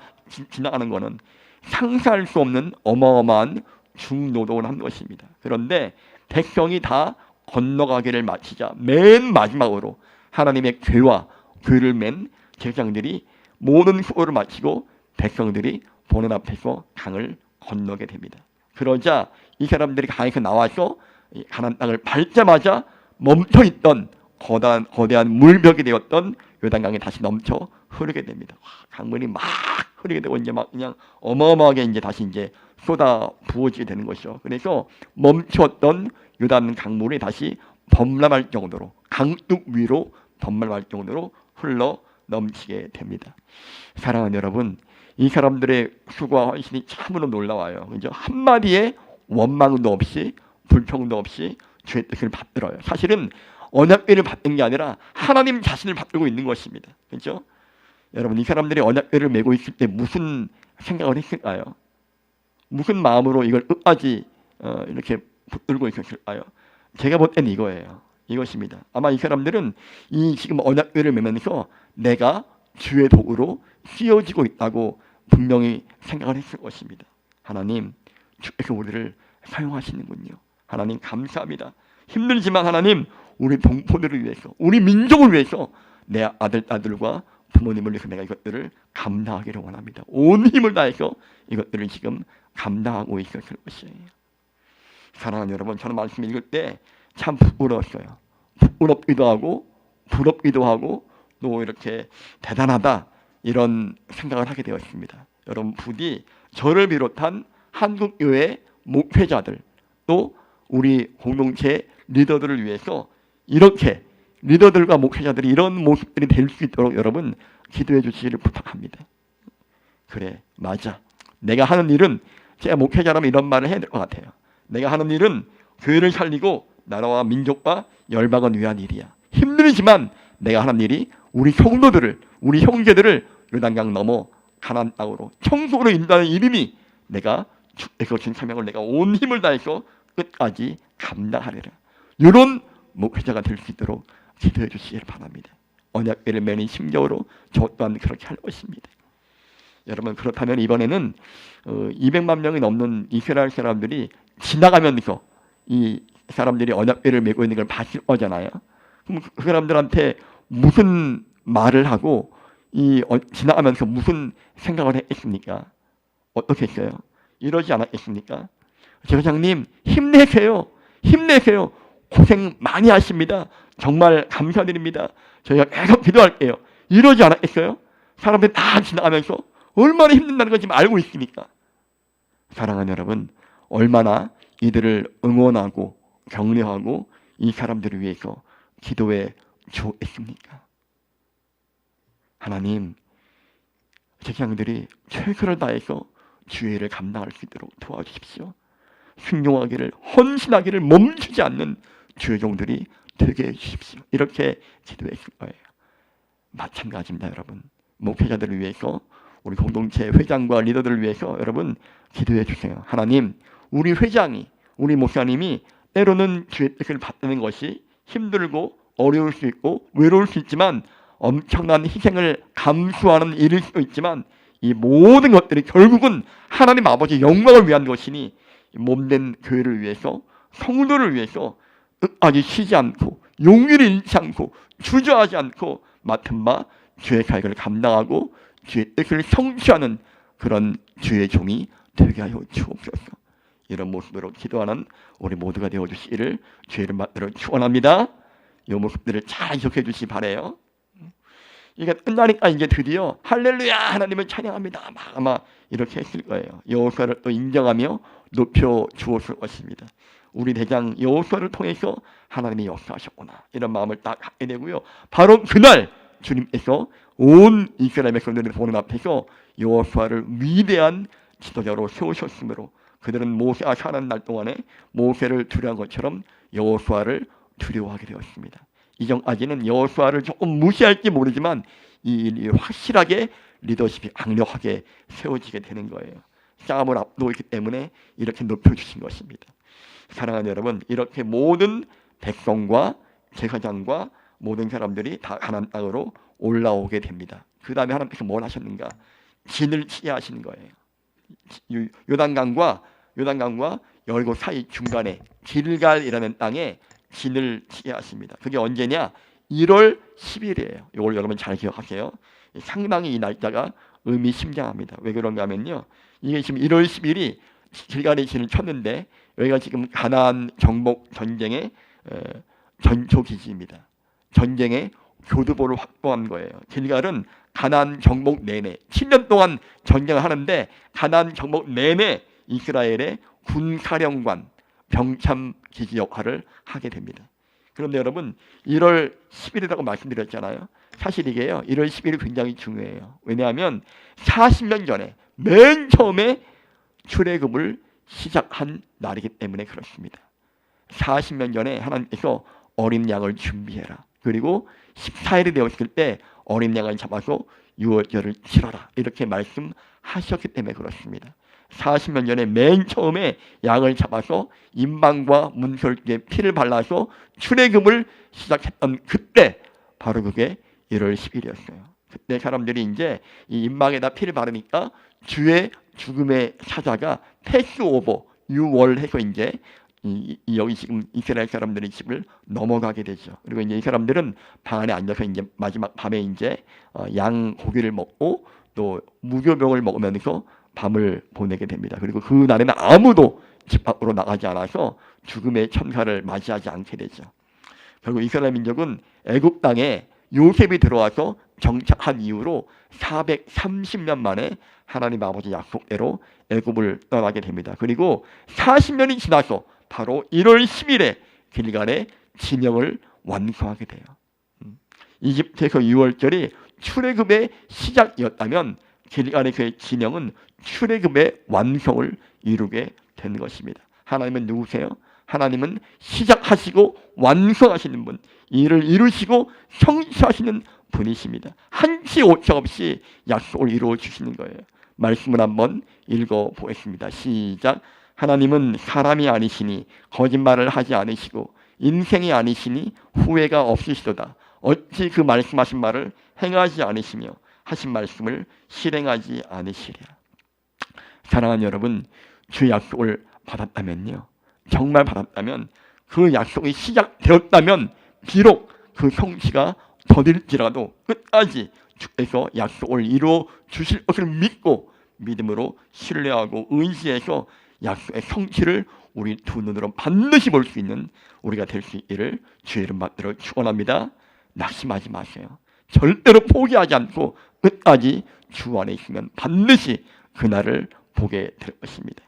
지나가는 거는 상상할 수 없는 어마어마한 중노동을 한 것입니다. 그런데 백성이 다 건너가기를 마치자 맨 마지막으로 하나님의 궤와 궤를 맨 제사장들이 모든 수고를 마치고 백성들이 보는 앞에서 강을 건너게 됩니다. 그러자 이 사람들이 강에서 나와서 가나안 땅을 밟자마자 멈춰있던 거대한 물벽이 되었던 요단강에 다시 넘쳐 흐르게 됩니다. 강물이 막 흐르게 되고 이제 막 그냥 어마어마하게 이제 다시 이제 쏟아 부어지게 되는 것이죠. 그래서 멈추었던 요단 강물이 다시 범람할 정도로 강둑 위로 범람할 정도로 흘러 넘치게 됩니다. 사랑하는 여러분, 이 사람들의 수고와 헌신이 참으로 놀라워요. 그죠? 한마디의 원망도 없이 불평도 없이 주의 뜻을 받들어요. 사실은 언약궤를 받는 게 아니라 하나님 자신을 받들고 있는 것입니다. 그렇죠? 여러분, 이 사람들이 언약궤를 메고 있을 때 무슨 생각을 했을까요? 무슨 마음으로 이걸 끝까지 이렇게 붙들고 있었을까요? 제가 볼 때는 이거예요. 이것입니다. 아마 이 사람들은 이 지금 언약궤를 메면서 내가 주의 도구로 쓰여지고 있다고 분명히 생각을 했을 것입니다. 하나님, 주께서 우리를 사용하시는군요. 하나님 감사합니다. 힘들지만 하나님, 우리 동포들을 위해서, 우리 민족을 위해서 내 아들과 부모님을 위해서 내가 이것들을 감당하기를 원합니다. 온 힘을 다해서 이것들을 지금 감당하고 있었을 것이에요. 사랑하는 여러분, 저는 말씀 읽을 때 참 부끄러웠어요. 부끄럽기도 하고 부럽기도 하고 또 이렇게 대단하다 이런 생각을 하게 되었습니다. 여러분, 부디 저를 비롯한 한국교회 목회자들 또 우리 공동체 리더들을 위해서 이렇게 리더들과 목회자들이 이런 모습들이 될 수 있도록 여러분 기도해 주시기를 부탁합니다. 그래, 맞아. 내가 하는 일은, 제가 목회자라면 이런 말을 해야 될 것 같아요. 내가 하는 일은 교회를 살리고 나라와 민족과 열방을 위한 일이야. 힘들지만 내가 하는 일이 우리 성도들을, 우리 형제들을 요단강 넘어 가나안 땅으로 천국으로 인도하는 일이니 내가 주께서 준 사명을 내가 온 힘을 다해서 끝까지 감당하리라. 이런 목회자가 될 수 있도록 기도해 주시길 바랍니다. 언약궤를 매는 심정으로 저 또한 그렇게 할 것입니다. 여러분, 그렇다면 이번에는 200만 명이 넘는 이스라엘 사람들이 지나가면서 이 사람들이 언약궤를 메고 있는 걸 봤을 거잖아요. 그럼 그 사람들한테 무슨 말을 하고 지나가면서 무슨 생각을 했습니까? 어떻게 했어요? 이러지 않았겠습니까? 제사장님, 힘내세요. 힘내세요. 고생 많이 하십니다. 정말 감사드립니다. 저희가 계속 기도할게요. 이러지 않았겠어요? 사람들 다 지나가면서 얼마나 힘든다는 걸 지금 알고 있으니까. 사랑하는 여러분, 얼마나 이들을 응원하고 격려하고 이 사람들을 위해서 기도해 주었습니까? 하나님, 제사장들이 최선을 다해서 주의 일을 감당할 수 있도록 도와주십시오. 순종하기를, 헌신하기를 멈추지 않는 주의 종들이 되게 해주십시오. 이렇게 기도했을 거예요. 마찬가지입니다, 여러분. 목회자들을 위해서, 우리 공동체 회장과 리더들을 위해서 여러분 기도해 주세요. 하나님, 우리 회장이, 우리 목사님이 때로는 주의 뜻을 받드는 것이 힘들고 어려울 수 있고 외로울 수 있지만, 엄청난 희생을 감수하는 일일 수도 있지만, 이 모든 것들이 결국은 하나님 아버지 영광을 위한 것이니 몸된 교회를 위해서, 성도를 위해서 끝까지 쉬지 않고 용기를 잃지 않고 주저하지 않고 맡은 바 주의 사역을 감당하고 주의 뜻을 성취하는 그런 주의 종이 되게 하여 주옵소서. 이런 모습으로 기도하는 우리 모두가 되어주시기를 주의 이름 받들어 축원합니다. 이 모습들을 잘 기억해 주시기 바라요. 이게 끝나니까 이제 드디어 할렐루야 하나님을 찬양합니다 아마 이렇게 했을 거예요. 여호수아를 또 인정하며 높여 주었을 것입니다. 우리 대장 여호수아를 통해서 하나님이 역사하셨구나, 이런 마음을 딱 갖게 되고요. 바로 그날 주님께서 온 이스라엘 백성들을 보는 앞에서 여호수아를 위대한 지도자로 세우셨으므로, 그들은 모세가 사는 날 동안에 모세를 두려워한 것처럼 여호수아를 두려워하게 되었습니다. 이전까지는 여호수아를 조금 무시할지 모르지만 이 확실하게 리더십이 강력하게 세워지게 되는 거예요. 싸움을 앞두고 있기 때문에 이렇게 높여주신 것입니다. 사랑하는 여러분, 이렇게 모든 백성과 제사장과 모든 사람들이 다 가나안 땅으로 올라오게 됩니다. 그 다음에 하나님께서 뭘 하셨는가? 진을 치게 하시는 거예요. 요단강과 여리고 사이 중간에 길갈이라는 땅에 진을 치게 하십니다. 그게 언제냐? 1월 10일이에요. 이걸 여러분 잘 기억하세요. 상당히 이 날짜가 의미심장합니다. 왜 그런가 하면요, 이게 지금 1월 10일이 길갈의 진을 쳤는데, 여기가 지금 가나안 정복 전쟁의 전초기지입니다. 전쟁의 교두보를 확보한 거예요. 길갈은 가나안 정복 내내 7년 동안 전쟁을 하는데, 가나안 정복 내내 이스라엘의 군사령관, 병참 기지 역할을 하게 됩니다. 그런데 여러분, 1월 10일이라고 말씀드렸잖아요. 사실 이게요, 1월 10일이 굉장히 중요해요. 왜냐하면 40년 전에 맨 처음에 출애굽을 시작한 날이기 때문에 그렇습니다. 40년 전에 하나님께서 어린 양을 준비해라, 그리고 14일이 되었을 때 어린 양을 잡아서 유월절을 치러라, 이렇게 말씀하셨기 때문에 그렇습니다. 40년 전에 맨 처음에 양을 잡아서 임방과 문설주에 피를 발라서 출애굽을 시작했던 그때, 바로 그게 1월 10일이었어요. 그때 사람들이 이제 이 임방에다 피를 바르니까 주의 죽음의 사자가 패스오버, 유월해서 이제 여기 지금 이스라엘 사람들의 집을 넘어가게 되죠. 그리고 이제 이 사람들은 방 안에 앉아서 이제 마지막 밤에 이제 양 고기를 먹고 또 무교병을 먹으면서 밤을 보내게 됩니다. 그리고 그 날에는 아무도 집 밖으로 나가지 않아서 죽음의 천사를 맞이하지 않게 되죠. 결국 이스라엘 민족은 애굽 땅에 요셉이 들어와서 정착한 이후로 430년 만에 하나님 아버지 약속대로 애굽을 떠나게 됩니다. 그리고 40년이 지나서 바로 1월 10일에 길갈의 진영을 완성하게 돼요. 이집트에서 6월절이 출애굽의 시작이었다면 길갈의 그 진영은 출애굽의 완성을 이루게 된 것입니다. 하나님은 누구세요? 하나님은 시작하시고 완성하시는 분, 일을 이루시고 성취하시는 분이십니다. 한치 오차 없이 약속을 이루어 주시는 거예요. 말씀을 한번 읽어보겠습니다. 시작. 하나님은 사람이 아니시니 거짓말을 하지 않으시고 인생이 아니시니 후회가 없으시도다. 어찌 그 말씀하신 말을 행하지 않으시며 하신 말씀을 실행하지 않으시랴. 사랑하는 여러분, 주 약속을 받았다면요, 정말 받았다면, 그 약속이 시작되었다면 비록 그 성취가 더딜지라도 끝까지 주께서 약속을 이루어 주실 것을 믿고 믿음으로 신뢰하고 의지해서 약속의 성취를 우리 두 눈으로 반드시 볼 수 있는 우리가 될 수 있기를 주의 이름 받들어 축원합니다. 낙심하지 마세요. 절대로 포기하지 않고 끝까지 주 안에 있으면 반드시 그날을 보게 될 것입니다.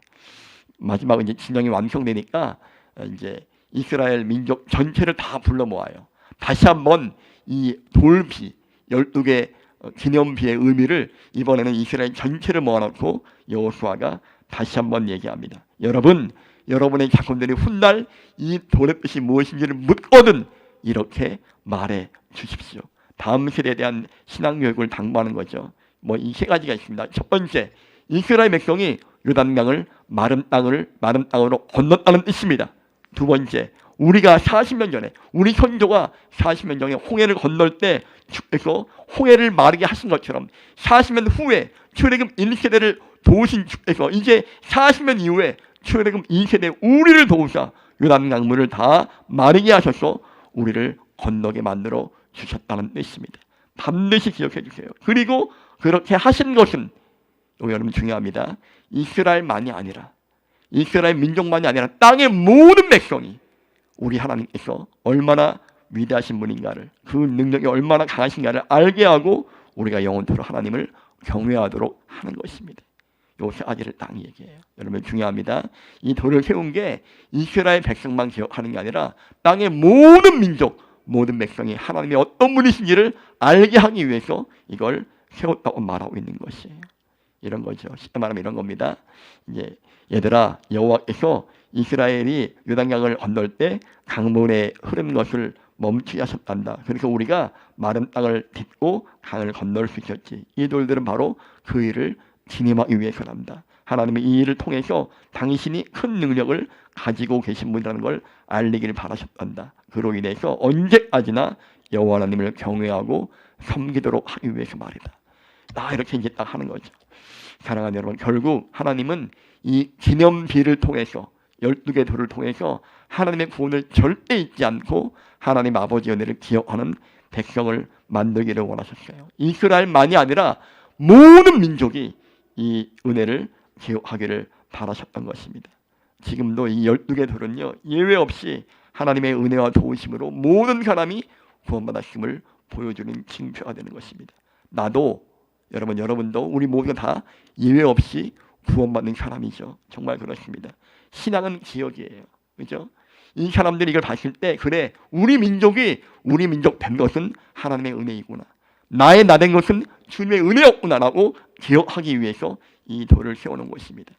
마지막 이제 진영이 완성되니까 이제 이스라엘 민족 전체를 다 불러 모아요. 다시 한번 이 돌비 12개 기념비의 의미를 이번에는 이스라엘 전체를 모아놓고 여호수아가 다시 한번 얘기합니다. 여러분, 여러분의 자손들이 훗날 이 돌의 뜻이 무엇인지를 묻거든 이렇게 말해 주십시오. 다음 세대에 대한 신앙교육을 당부하는 거죠. 뭐 이 세 가지가 있습니다. 첫 번째, 이스라엘 백성이 요단강을 마른 땅으로 건넜다는 뜻입니다. 두 번째, 우리가 40년 전에 우리 선조가 40년 전에 홍해를 건널 때 주께서 홍해를 마르게 하신 것처럼 40년 후에 출애굽 1세대를 도우신 주께서 이제 40년 이후에 출애굽 2세대 우리를 도우사 요단강물을 다 마르게 하셔서 우리를 건너게 만들어 주셨다는 뜻입니다. 반드시 기억해 주세요. 그리고 그렇게 하신 것은 여러분 중요합니다. 이스라엘만이 아니라 이스라엘 민족만이 아니라 땅의 모든 백성이 우리 하나님께서 얼마나 위대하신 분인가를, 그 능력이 얼마나 강하신가를 알게 하고 우리가 영원토록 하나님을 경외하도록 하는 것입니다. 요 세 가지를 딱 얘기해요. 여러분 중요합니다. 이 돌을 세운 게 이스라엘 백성만 기억하는 게 아니라 땅의 모든 민족, 모든 백성이 하나님의 어떤 분이신지를 알게 하기 위해서 이걸 세웠다고 말하고 있는 것이에요. 이런 거죠. 쉽게 말하면 이런 겁니다. 이제 얘들아, 여호와께서 이스라엘이 요단강을 건널 때 강물의 흐르는 것을 멈추게 하셨단다. 그래서 우리가 마른 땅을 딛고 강을 건널 수 있었지. 이 돌들은 바로 그 일을 진행하기 위해서란다. 하나님의 이 일을 통해서 당신이 큰 능력을 가지고 계신 분이라는 걸 알리기를 바라셨단다. 그로 인해서 언제까지나 여호와 하나님을 경외하고 섬기도록 하기 위해서 말이다. 이렇게 이제 딱 하는 거죠. 사랑하는 여러분, 결국 하나님은 이 기념비를 통해서 12개 돌을 통해서 하나님의 구원을 절대 잊지 않고 하나님 아버지의 은혜를 기억하는 백성을 만들기를 원하셨어요. 이스라엘만이 아니라 모든 민족이 이 은혜를 기억하기를 바라셨던 것입니다. 지금도 이 12개 돌은요, 예외 없이 하나님의 은혜와 도우심으로 모든 사람이 구원받았음을 보여주는 징표가 되는 것입니다. 나도, 여러분도, 우리 모두가 다 예외 없이 구원받는 사람이죠. 정말 그렇습니다. 신앙은 기억이에요. 그죠? 이 사람들이 이걸 봤을 때, 그래, 우리 민족 된 것은 하나님의 은혜이구나. 나의 나 된 것은 주님의 은혜였구나라고 기억하기 위해서 이 돌을 세우는 것입니다.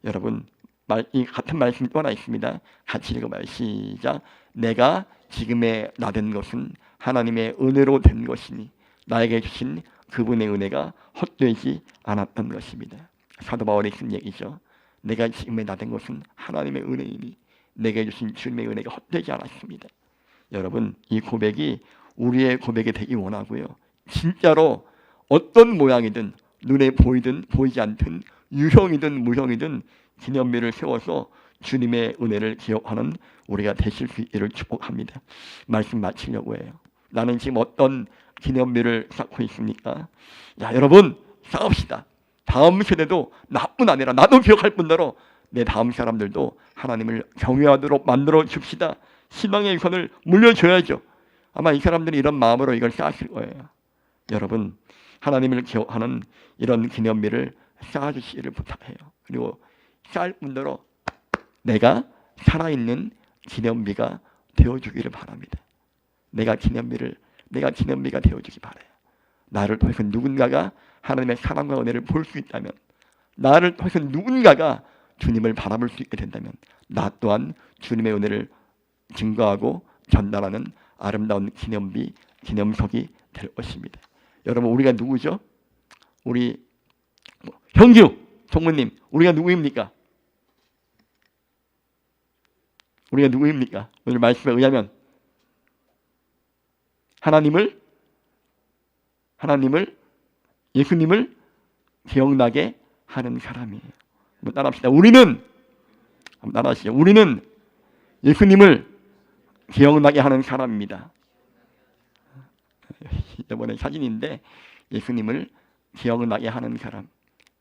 여러분, 이 같은 말씀이 또 하나 있습니다. 같이 읽어봐요. 시작. 내가 지금의 나 된 것은 하나님의 은혜로 된 것이니 나에게 주신 그분의 은혜가 헛되지 않았던 것입니다. 사도 바울이 쓴 얘기죠. 내가 지금의 나 된 것은 하나님의 은혜이니 내게 주신 주님의 은혜가 헛되지 않았습니다. 여러분, 이 고백이 우리의 고백이 되기 원하고요. 진짜로 어떤 모양이든 눈에 보이든 보이지 않든 유형이든 무형이든 기념비를 세워서 주님의 은혜를 기억하는 우리가 되실 수 있기를 축복합니다. 말씀 마치려고 해요. 나는 지금 어떤 기념비를 쌓고 있습니까? 여러분, 싸웁시다. 다음 세대도 나뿐 아니라 나도 기억할 뿐더러 내 다음 사람들도 하나님을 경외하도록 만들어 줍시다. 신앙의 유산을 물려줘야죠. 아마 이 사람들이 이런 마음으로 이걸 쌓았을 거예요. 여러분, 하나님을 기억하는 이런 기념비를 쌓아주시기를 부탁해요. 그리고 쌓을 뿐더러 내가 살아있는 기념비가 되어주기를 바랍니다. 내가 기념비가 되어주기 바라요. 나를 통해서 누군가가 하나님의 사랑과 은혜를 볼 수 있다면, 나를 통해서 누군가가 주님을 바라볼 수 있게 된다면 나 또한 주님의 은혜를 증거하고 전달하는 아름다운 기념석이 될 것입니다. 여러분, 우리가 누구죠? 우리 형규 총무님, 우리가 누구입니까? 오늘 말씀에 의하면 예수님을 기억나게 하는 사람이에요. 한번 따라합시다. 우리는 예수님을 기억나게 하는 사람입니다. 이번에 사진인데 예수님을 기억나게 하는 사람,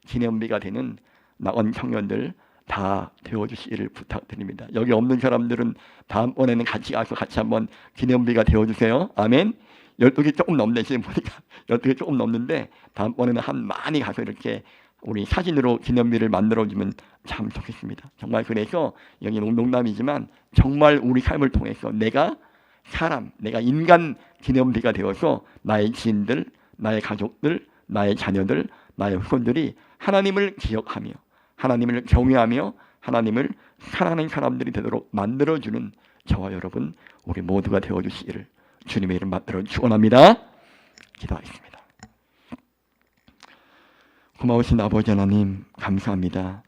기념비가 되는 나온 청년들 다 되어주시기를 부탁드립니다. 여기 없는 사람들은 다음번에는 같이 가서 같이 한번 기념비가 되어주세요. 아멘. 12개 조금 넘네. 지금 보니까 12개 조금 넘는데 다음번에는 많이 가서 이렇게 우리 사진으로 기념비를 만들어주면 참 좋겠습니다. 정말 그래서 여기 농담이지만 정말 우리 삶을 통해서 내가 인간 기념비가 되어서 나의 지인들, 나의 가족들, 나의 자녀들, 나의 후손들이 하나님을 기억하며 하나님을 경외하며 하나님을 사랑하는 사람들이 되도록 만들어주는 저와 여러분 우리 모두가 되어주시기를 주님의 이름 받들어 축원합니다. 기도하겠습니다. 고마우신 아버지 하나님 감사합니다.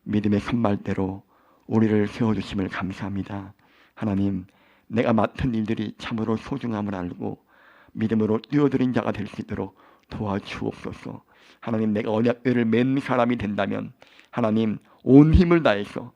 믿음의 선발대로 우리를 세워주심을 감사합니다. 하나님, 내가 맡은 일들이 참으로 소중함을 알고 믿음으로 뛰어들인 자가 될 수 있도록 도와주옵소서. 하나님, 내가 언약궤를 맨 사람이 된다면 하나님 온 힘을 다해서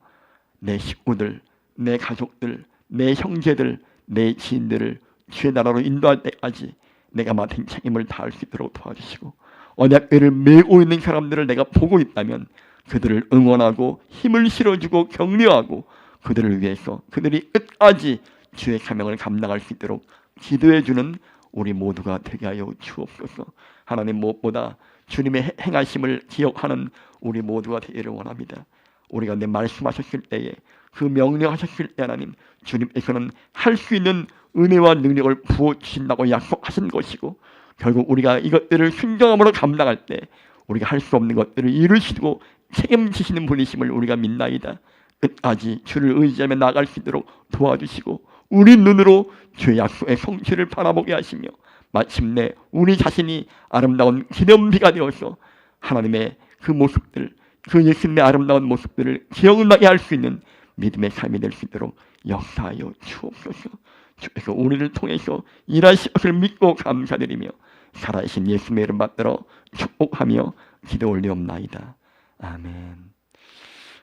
내 식구들, 내 가족들, 내 형제들, 내 지인들을 주의 나라로 인도할 때까지 내가 맡은 책임을 다할 수 있도록 도와주시고, 언약궤를 메고 있는 사람들을 내가 보고 있다면 그들을 응원하고 힘을 실어주고 격려하고 그들을 위해서 그들이 끝까지 주의 사명을 감당할 수 있도록 기도해주는 우리 모두가 되게 하여 주옵소서. 하나님, 무엇보다 주님의 행하심을 기억하는 우리 모두가 되기를 원합니다. 우리가 내 말씀하셨을 때에 그 명령하셨을 때 하나님 주님께서는 할 수 있는 은혜와 능력을 부어주신다고 약속하신 것이고, 결국 우리가 이것들을 순종함으로 감당할 때 우리가 할 수 없는 것들을 이루시고 책임지시는 분이심을 우리가 믿나이다. 끝까지 주를 의지하며 나아갈 수 있도록 도와주시고 우리 눈으로 주의 약속의 성취를 바라보게 하시며 마침내 우리 자신이 아름다운 기념비가 되어서 하나님의 그 모습들, 그 예수님의 아름다운 모습들을 기억나게 할 수 있는 믿음의 삶이 될 수 있도록 역사하여 주옵소서. 주께서 우리를 통해서 일하실 것을 믿고 감사드리며 살아계신 예수님의 이름 받들어 축복하며 기도 올리옵나이다. 아멘.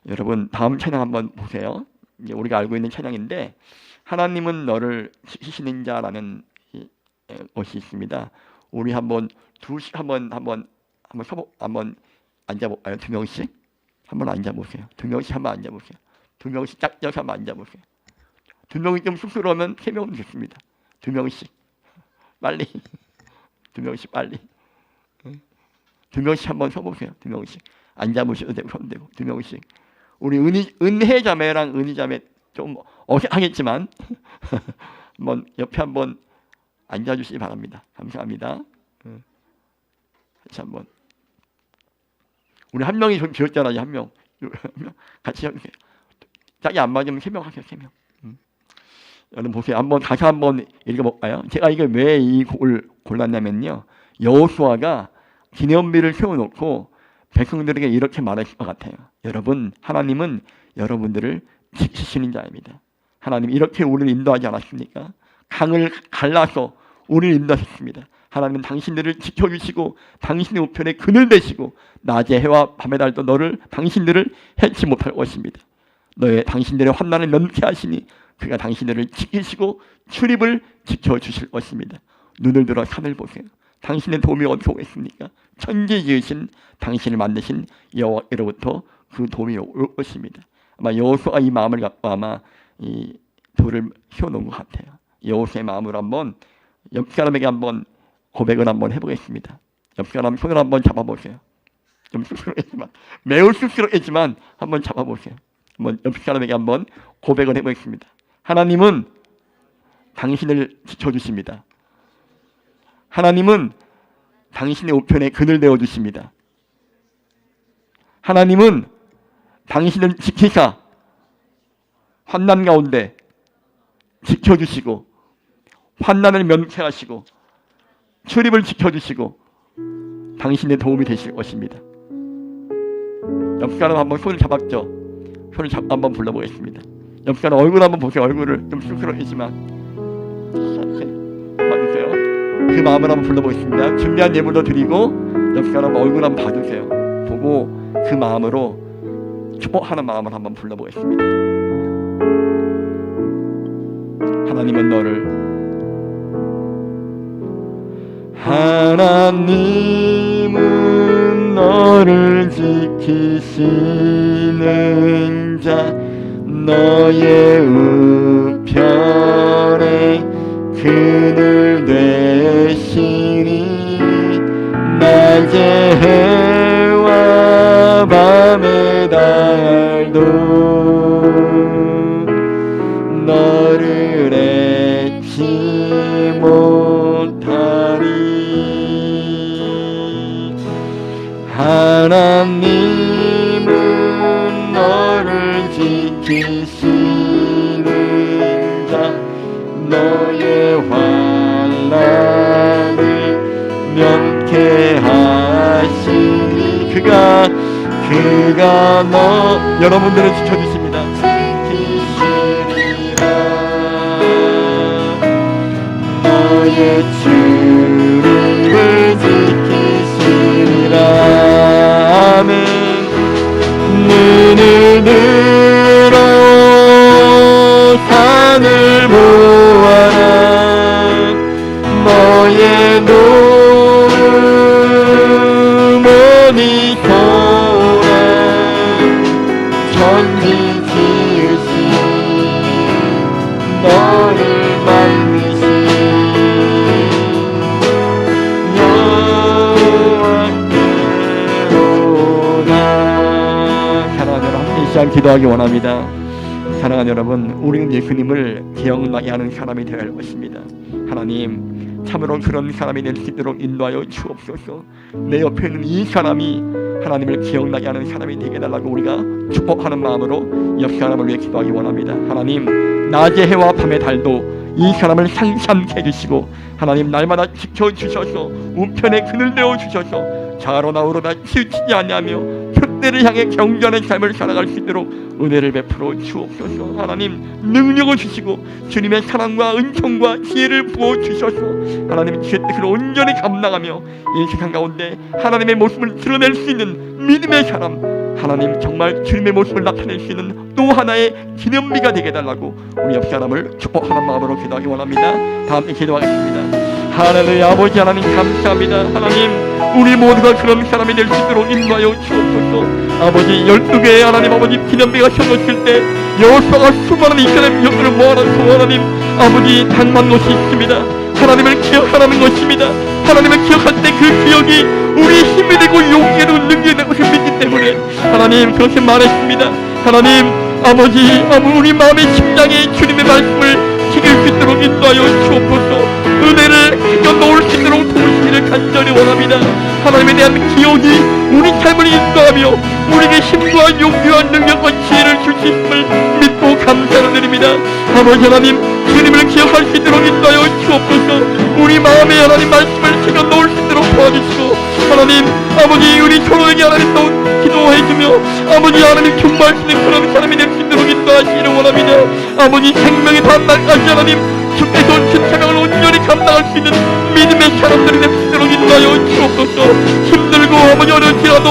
여러분, 다음 찬양 한번 보세요. 이제 우리가 알고 있는 찬양인데, 하나님은 너를 지키시는 자라는 것이 있습니다. 우리 한번 한번 앉아볼까요? 두 명씩 한번 앉아보세요. 두 명씩 한번 앉아보세요. 두 명씩 짝짝 한번 앉아보세요. 두 명이 좀 쑥스러우면 세 명은 좋습니다. 두 명씩 빨리. 두 명씩 빨리. 두 명씩 한번 서보세요. 두 명씩 앉아보셔도 되고 손 대고 두 명씩. 우리 은혜 자매랑 은희 자매 좀 어색하겠지만 한번 옆에 한번 앉아주시기 바랍니다. 감사합니다. 같이 한번. 우리 한 명이 좀 비었잖아요. 한 명. 같이 해주세요. 짝이 안 맞으면 세 명 하세요. 세 명. 여러분 보세요. 한번 다시 한번 읽어볼까요? 제가 이게 왜 이 곡을 골랐냐면요, 여호수아가 기념비를 세워놓고 백성들에게 이렇게 말했을 것 같아요. 여러분, 하나님은 여러분들을 지키시는 자입니다. 하나님 이렇게 우리를 인도하지 않았습니까? 강을 갈라서 우리를 인도하셨습니다. 하나님은 당신들을 지켜주시고 당신의 우편에 그늘 대시고 낮에 해와 밤의 달도 당신들을 해치 못할 것입니다. 당신들의 환난을 면케하시니 그가 당신들을 지키시고 출입을 지켜주실 것입니다. 눈을 들어 산을 보세요. 당신의 도움이 어디서 오겠습니까? 천지 지으신 당신을 만드신 여호와로부터 그 도움이 올 것입니다. 아마 여호수아가 이 마음을 갖고 아마 이 돌을 세워놓은 것 같아요. 여호수아의 마음을 한번 옆 사람에게 한번 고백을 한번 해보겠습니다. 옆 사람 손을 한번 잡아보세요. 좀 쑥스럽겠지만, 매우 쑥스럽겠지만 한번 잡아보세요. 한번 옆 사람에게 한번 고백을 해보겠습니다. 하나님은 당신을 지켜주십니다. 하나님은 당신의 우편에 그늘 내어 주십니다. 하나님은 당신을 지키사 환난 가운데 지켜주시고 환난을 면케하시고 출입을 지켜주시고 당신의 도움이 되실 것입니다. 옆 사람 한번 손을 잡았죠? 손을 잡고 한번 불러보겠습니다. 옆 사람 얼굴 한번 보세요. 얼굴을 좀 쑥스럽지만 봐주세요. 그 마음을 한번 불러보겠습니다. 준비한 예물도 드리고 옆 사람 얼굴 한번 봐주세요. 보고 그 마음으로 축복하는 마음을 한번 불러보겠습니다. 하나님은 너를 지키시는 자, 너의 우편에 그늘 되시니 낮의 해와 밤의 달도 너를 잊지 못하리. 하나님은 너를 지키시는 너의 환난을 명쾌하시니 그가 너 여러분들을 지켜주십니다. 지키시리라. 너의 주님을 지키시리라. 아멘. 눈을 들어 산을 보아라. 너의 눈이 소라. 천지 지으신 너를 만드신 여호와께로다. 사랑하는 여러분, 이 시간 기도하기 원합니다. 사랑하는 여러분, 우리는 예수님을 기억나게 하는 사람이 되어야 할 것입니다. 하나님, 참으로 그런 사람이 될 수 있도록 인도하여 주옵소서. 내 옆에 있는 이 사람이 하나님을 기억나게 하는 사람이 되게 해달라고 우리가 축복하는 마음으로 옆 사람을 위해 기도하기 원합니다. 하나님, 낮의 해와 밤의 달도 이 사람을 상상케 해주시고 하나님 날마다 지켜주셔서 우편에 그늘 내어주셔서 좌로나 우로나 치우치지 아니하며 표대를 향해 경전의 삶을 살아갈 수 있도록 은혜를 베풀어 주옵소서. 하나님, 능력을 주시고 주님의 사랑과 은총과 지혜를 부어주셔서 하나님 주의 뜻을 온전히 감당하며 이 세상 가운데 하나님의 모습을 드러낼 수 있는 믿음의 사람, 하나님 정말 주님의 모습을 나타낼 수 있는 또 하나의 기념비가 되게 해달라고 우리 옆 사람을 축복하는 마음으로 기도하기 원합니다. 다 함께 기도하겠습니다. 할렐루야. 아버지 하나님 감사합니다. 하나님, 우리 모두가 그런 사람이 될 수 있도록 인도하여 주옵소서. 아버지 12개의 하나님 아버지 기념비가 세워졌을 때 여호수아가 수많은 이스라엘 민족들을 모아놓고 하나님 아버지 당한 것이 있습니다. 하나님을 기억하라는 것입니다. 하나님을 기억할 때 그 기억이 우리의 힘이 되고 용기가 되고 능력이 되고 믿기 때문에 하나님 그렇게 말했습니다. 하나님 아버지 우리 마음의 심장에 주님의 말씀을 지킬 수 있도록 인도하여 주옵소서. 은혜를 새겨 놓을 수 있도록 도우시기를 간절히 원합니다. 하나님에 대한 기억이 우리 삶을 인도하며 우리에게 힘과 용기와 능력과 지혜를 줄 수 있음을 믿고 감사를 드립니다. 아버지 하나님, 주님을 기억할 수 있도록 인도하여 주옵소서. 우리 마음에 하나님 말씀을 새겨 놓을 수 있도록 도와주시고 하나님 아버지 우리 서로에게 하나님 또 기도해주며 아버지 하나님 중보할 수 있는 그런 사람이 될 수 있도록 인도하시기를 원합니다. 아버지 생명의 다음날까지 하나님 주께서 신체명을 온전히 감당할 수 있는 믿음의 사람들이 될 수 있도록 인도하여 주옵소서. 힘들고 아버지 어려울지라도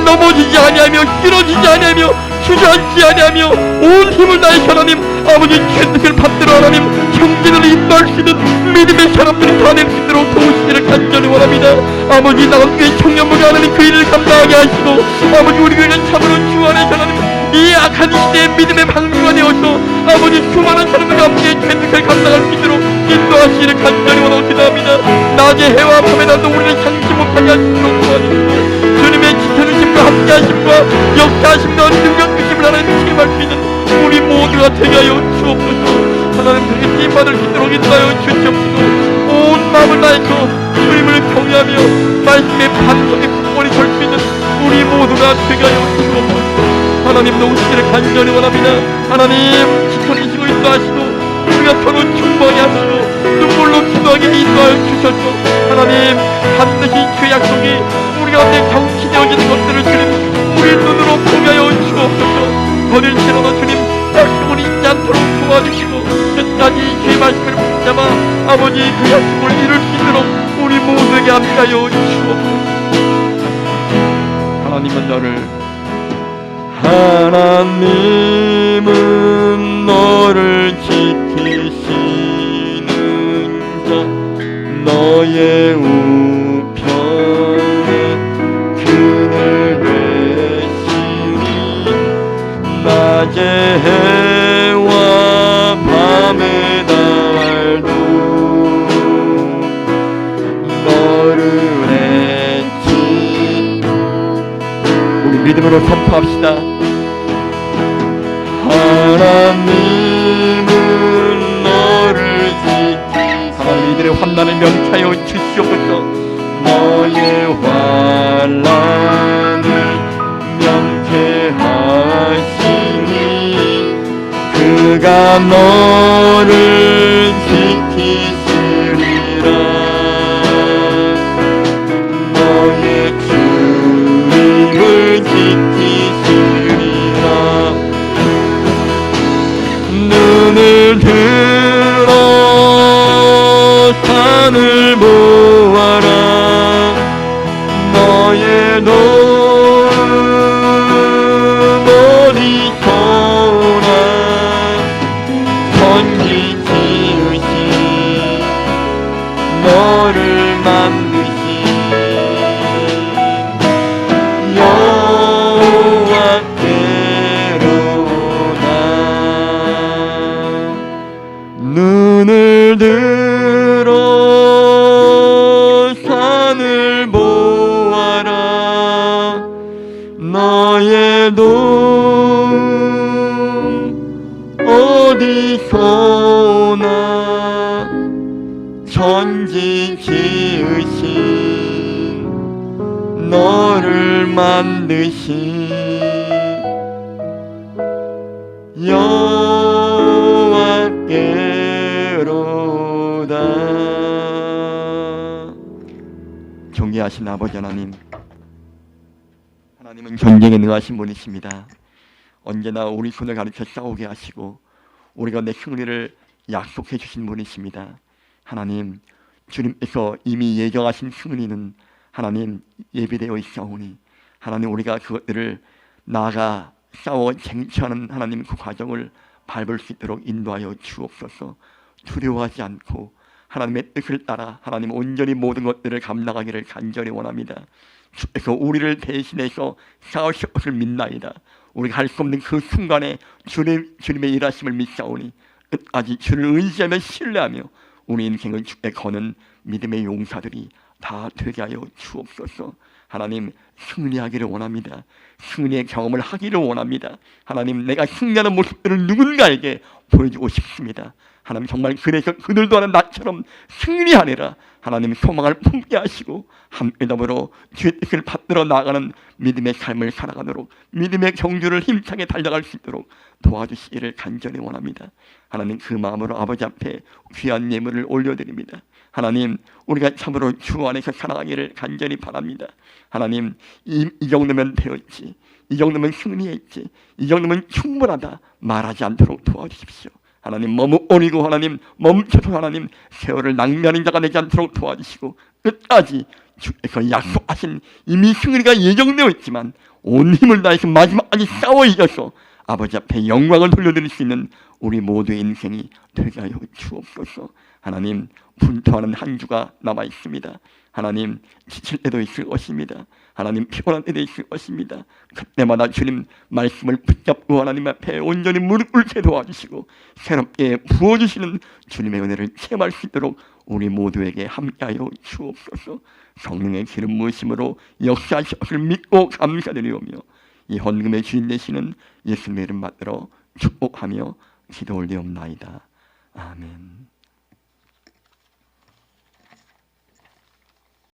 넘어지지 아니하며 쓰러지지 아니하며 주저앉지 아니하며 온 힘을 다해 하나님 아버지 주의 뜻을 받들어 하나님 형제를 인도할 수 있는 믿음의 사람들이 다 될 수 있도록 도우시기를 간절히 원합니다. 아버지 나가교회 청년부가 하나님 그 일을 감당하게 하시고 아버지 우리 교회는 참으로 주 안에 하나님 이 악한 시대의 믿음의 방주가 되어서 아버지 수많은 사람들 가운데 주의 뜻을 감당할 수 있도록 인도하시기를 간절히 원하고 기도합니다. 낮의 해와 밤의 달도 우리를 상치 못하게 하시도록 도와주시고 주님의 지켜주심과 함께하심과 역사하심과 능력 주심을 하나님 책임할 수 있는 우리 모두가 되게 하여 주옵소서. 하나님 그렇게 쓰임받을 수 있도록 인도하여 주시옵시고 온 마음을 다해서 주님을 경외하며 말씀의 반석에 굳건히 설 수 있는 우리 모두가 되게 하여 주옵소서. 하나님 도우시기를 간절히 원합니다. 하나님 지켜주시고 인도하시고 우리가 서로 충분하게 하시고 눈물로 기도하게 인도하여 주셔서 하나님 반드시 그 약속이 우리 가운데 경치되어지는 것들을 주님 우리 눈으로 보게 하여 주옵소서. 거닐지라도 주님 약속을 잊지 않도록 도와주시고 끝까지 주의 말씀을 붙잡아 아버지 그 약속을 이룰 수 있도록 우리 모두에게 함께하여 주옵소서. 하나님은 너를 지키시는 자 너의 우편에 그늘 되시니 낮의 해와 밤의 달도 너를 했지. 우리 믿음으로 선포합시다. 하나님은 너를 지키 하나님 이들의 환난을 명쾌하여 주시옵소서. 너의 환난을 명쾌하시니 그가 너를 지키 천지 지으신 너를 만드신 여호와께로다. 존귀하신 아버지 하나님, 하나님은 전쟁에 능하신 분이십니다. 언제나 우리 손을 가르쳐 싸우게 하시고 우리가 내 승리를 약속해 주신 분이십니다. 하나님, 주님께서 이미 예정하신 승리는 하나님 예비되어 있사오니 하나님, 우리가 그것들을 나아가 싸워 쟁취하는 하나님 그 과정을 밟을 수 있도록 인도하여 주옵소서. 두려워하지 않고 하나님의 뜻을 따라 하나님 온전히 모든 것들을 감당하기를 간절히 원합니다. 주께서 우리를 대신해서 싸우실 것을 믿나이다. 우리가 할 수 없는 그 순간에 주님의 일하심을 믿사오니 끝까지 주를 의지하며 신뢰하며 우리 인생을 주께 거는 믿음의 용사들이 다 되게 하여 주옵소서. 하나님, 승리하기를 원합니다. 승리의 경험을 하기를 원합니다. 하나님, 내가 승리하는 모습들을 누군가에게 보여주고 싶습니다. 하나님, 정말 그래서 그들도 하는 나처럼 승리하리라 하나님 소망을 품게 하시고 함께 더불어 주의 뜻을 받들어 나가는 믿음의 삶을 살아가도록 믿음의 경주를 힘차게 달려갈 수 있도록 도와주시기를 간절히 원합니다. 하나님, 그 마음으로 아버지 앞에 귀한 예물을 올려드립니다. 하나님, 우리가 참으로 주 안에서 살아가기를 간절히 바랍니다. 하나님, 이 정도면 되었지, 이 정도면 승리했지, 이 정도면 충분하다 말하지 않도록 도와주십시오. 하나님, 머뭇거리고 하나님 멈춰서 하나님 세월을 낭비하는 자가 되지 않도록 도와주시고 끝까지 주께서 약속하신 이미 승리가 예정되어 있지만 온 힘을 다해서 마지막까지 싸워 이겨서 아버지 앞에 영광을 돌려드릴 수 있는 우리 모두의 인생이 되게 하여 주옵소서. 하나님, 분투하는 한 주가 남아 있습니다. 하나님, 지칠 때도 있을 것입니다. 하나님, 피곤한 때도 있을 것입니다. 그때마다 주님 말씀을 붙잡고 하나님 앞에 온전히 무릎 꿇게 도와주시고 새롭게 부어주시는 주님의 은혜를 체험할 수 있도록 우리 모두에게 함께하여 주옵소서. 성령의 기름 부으심으로 역사하실 것을 믿고 감사드리오며 이 헌금의 주인 되시는 예수님의 이름 받들어 축복하며 기도 올리옵나이다. 아멘.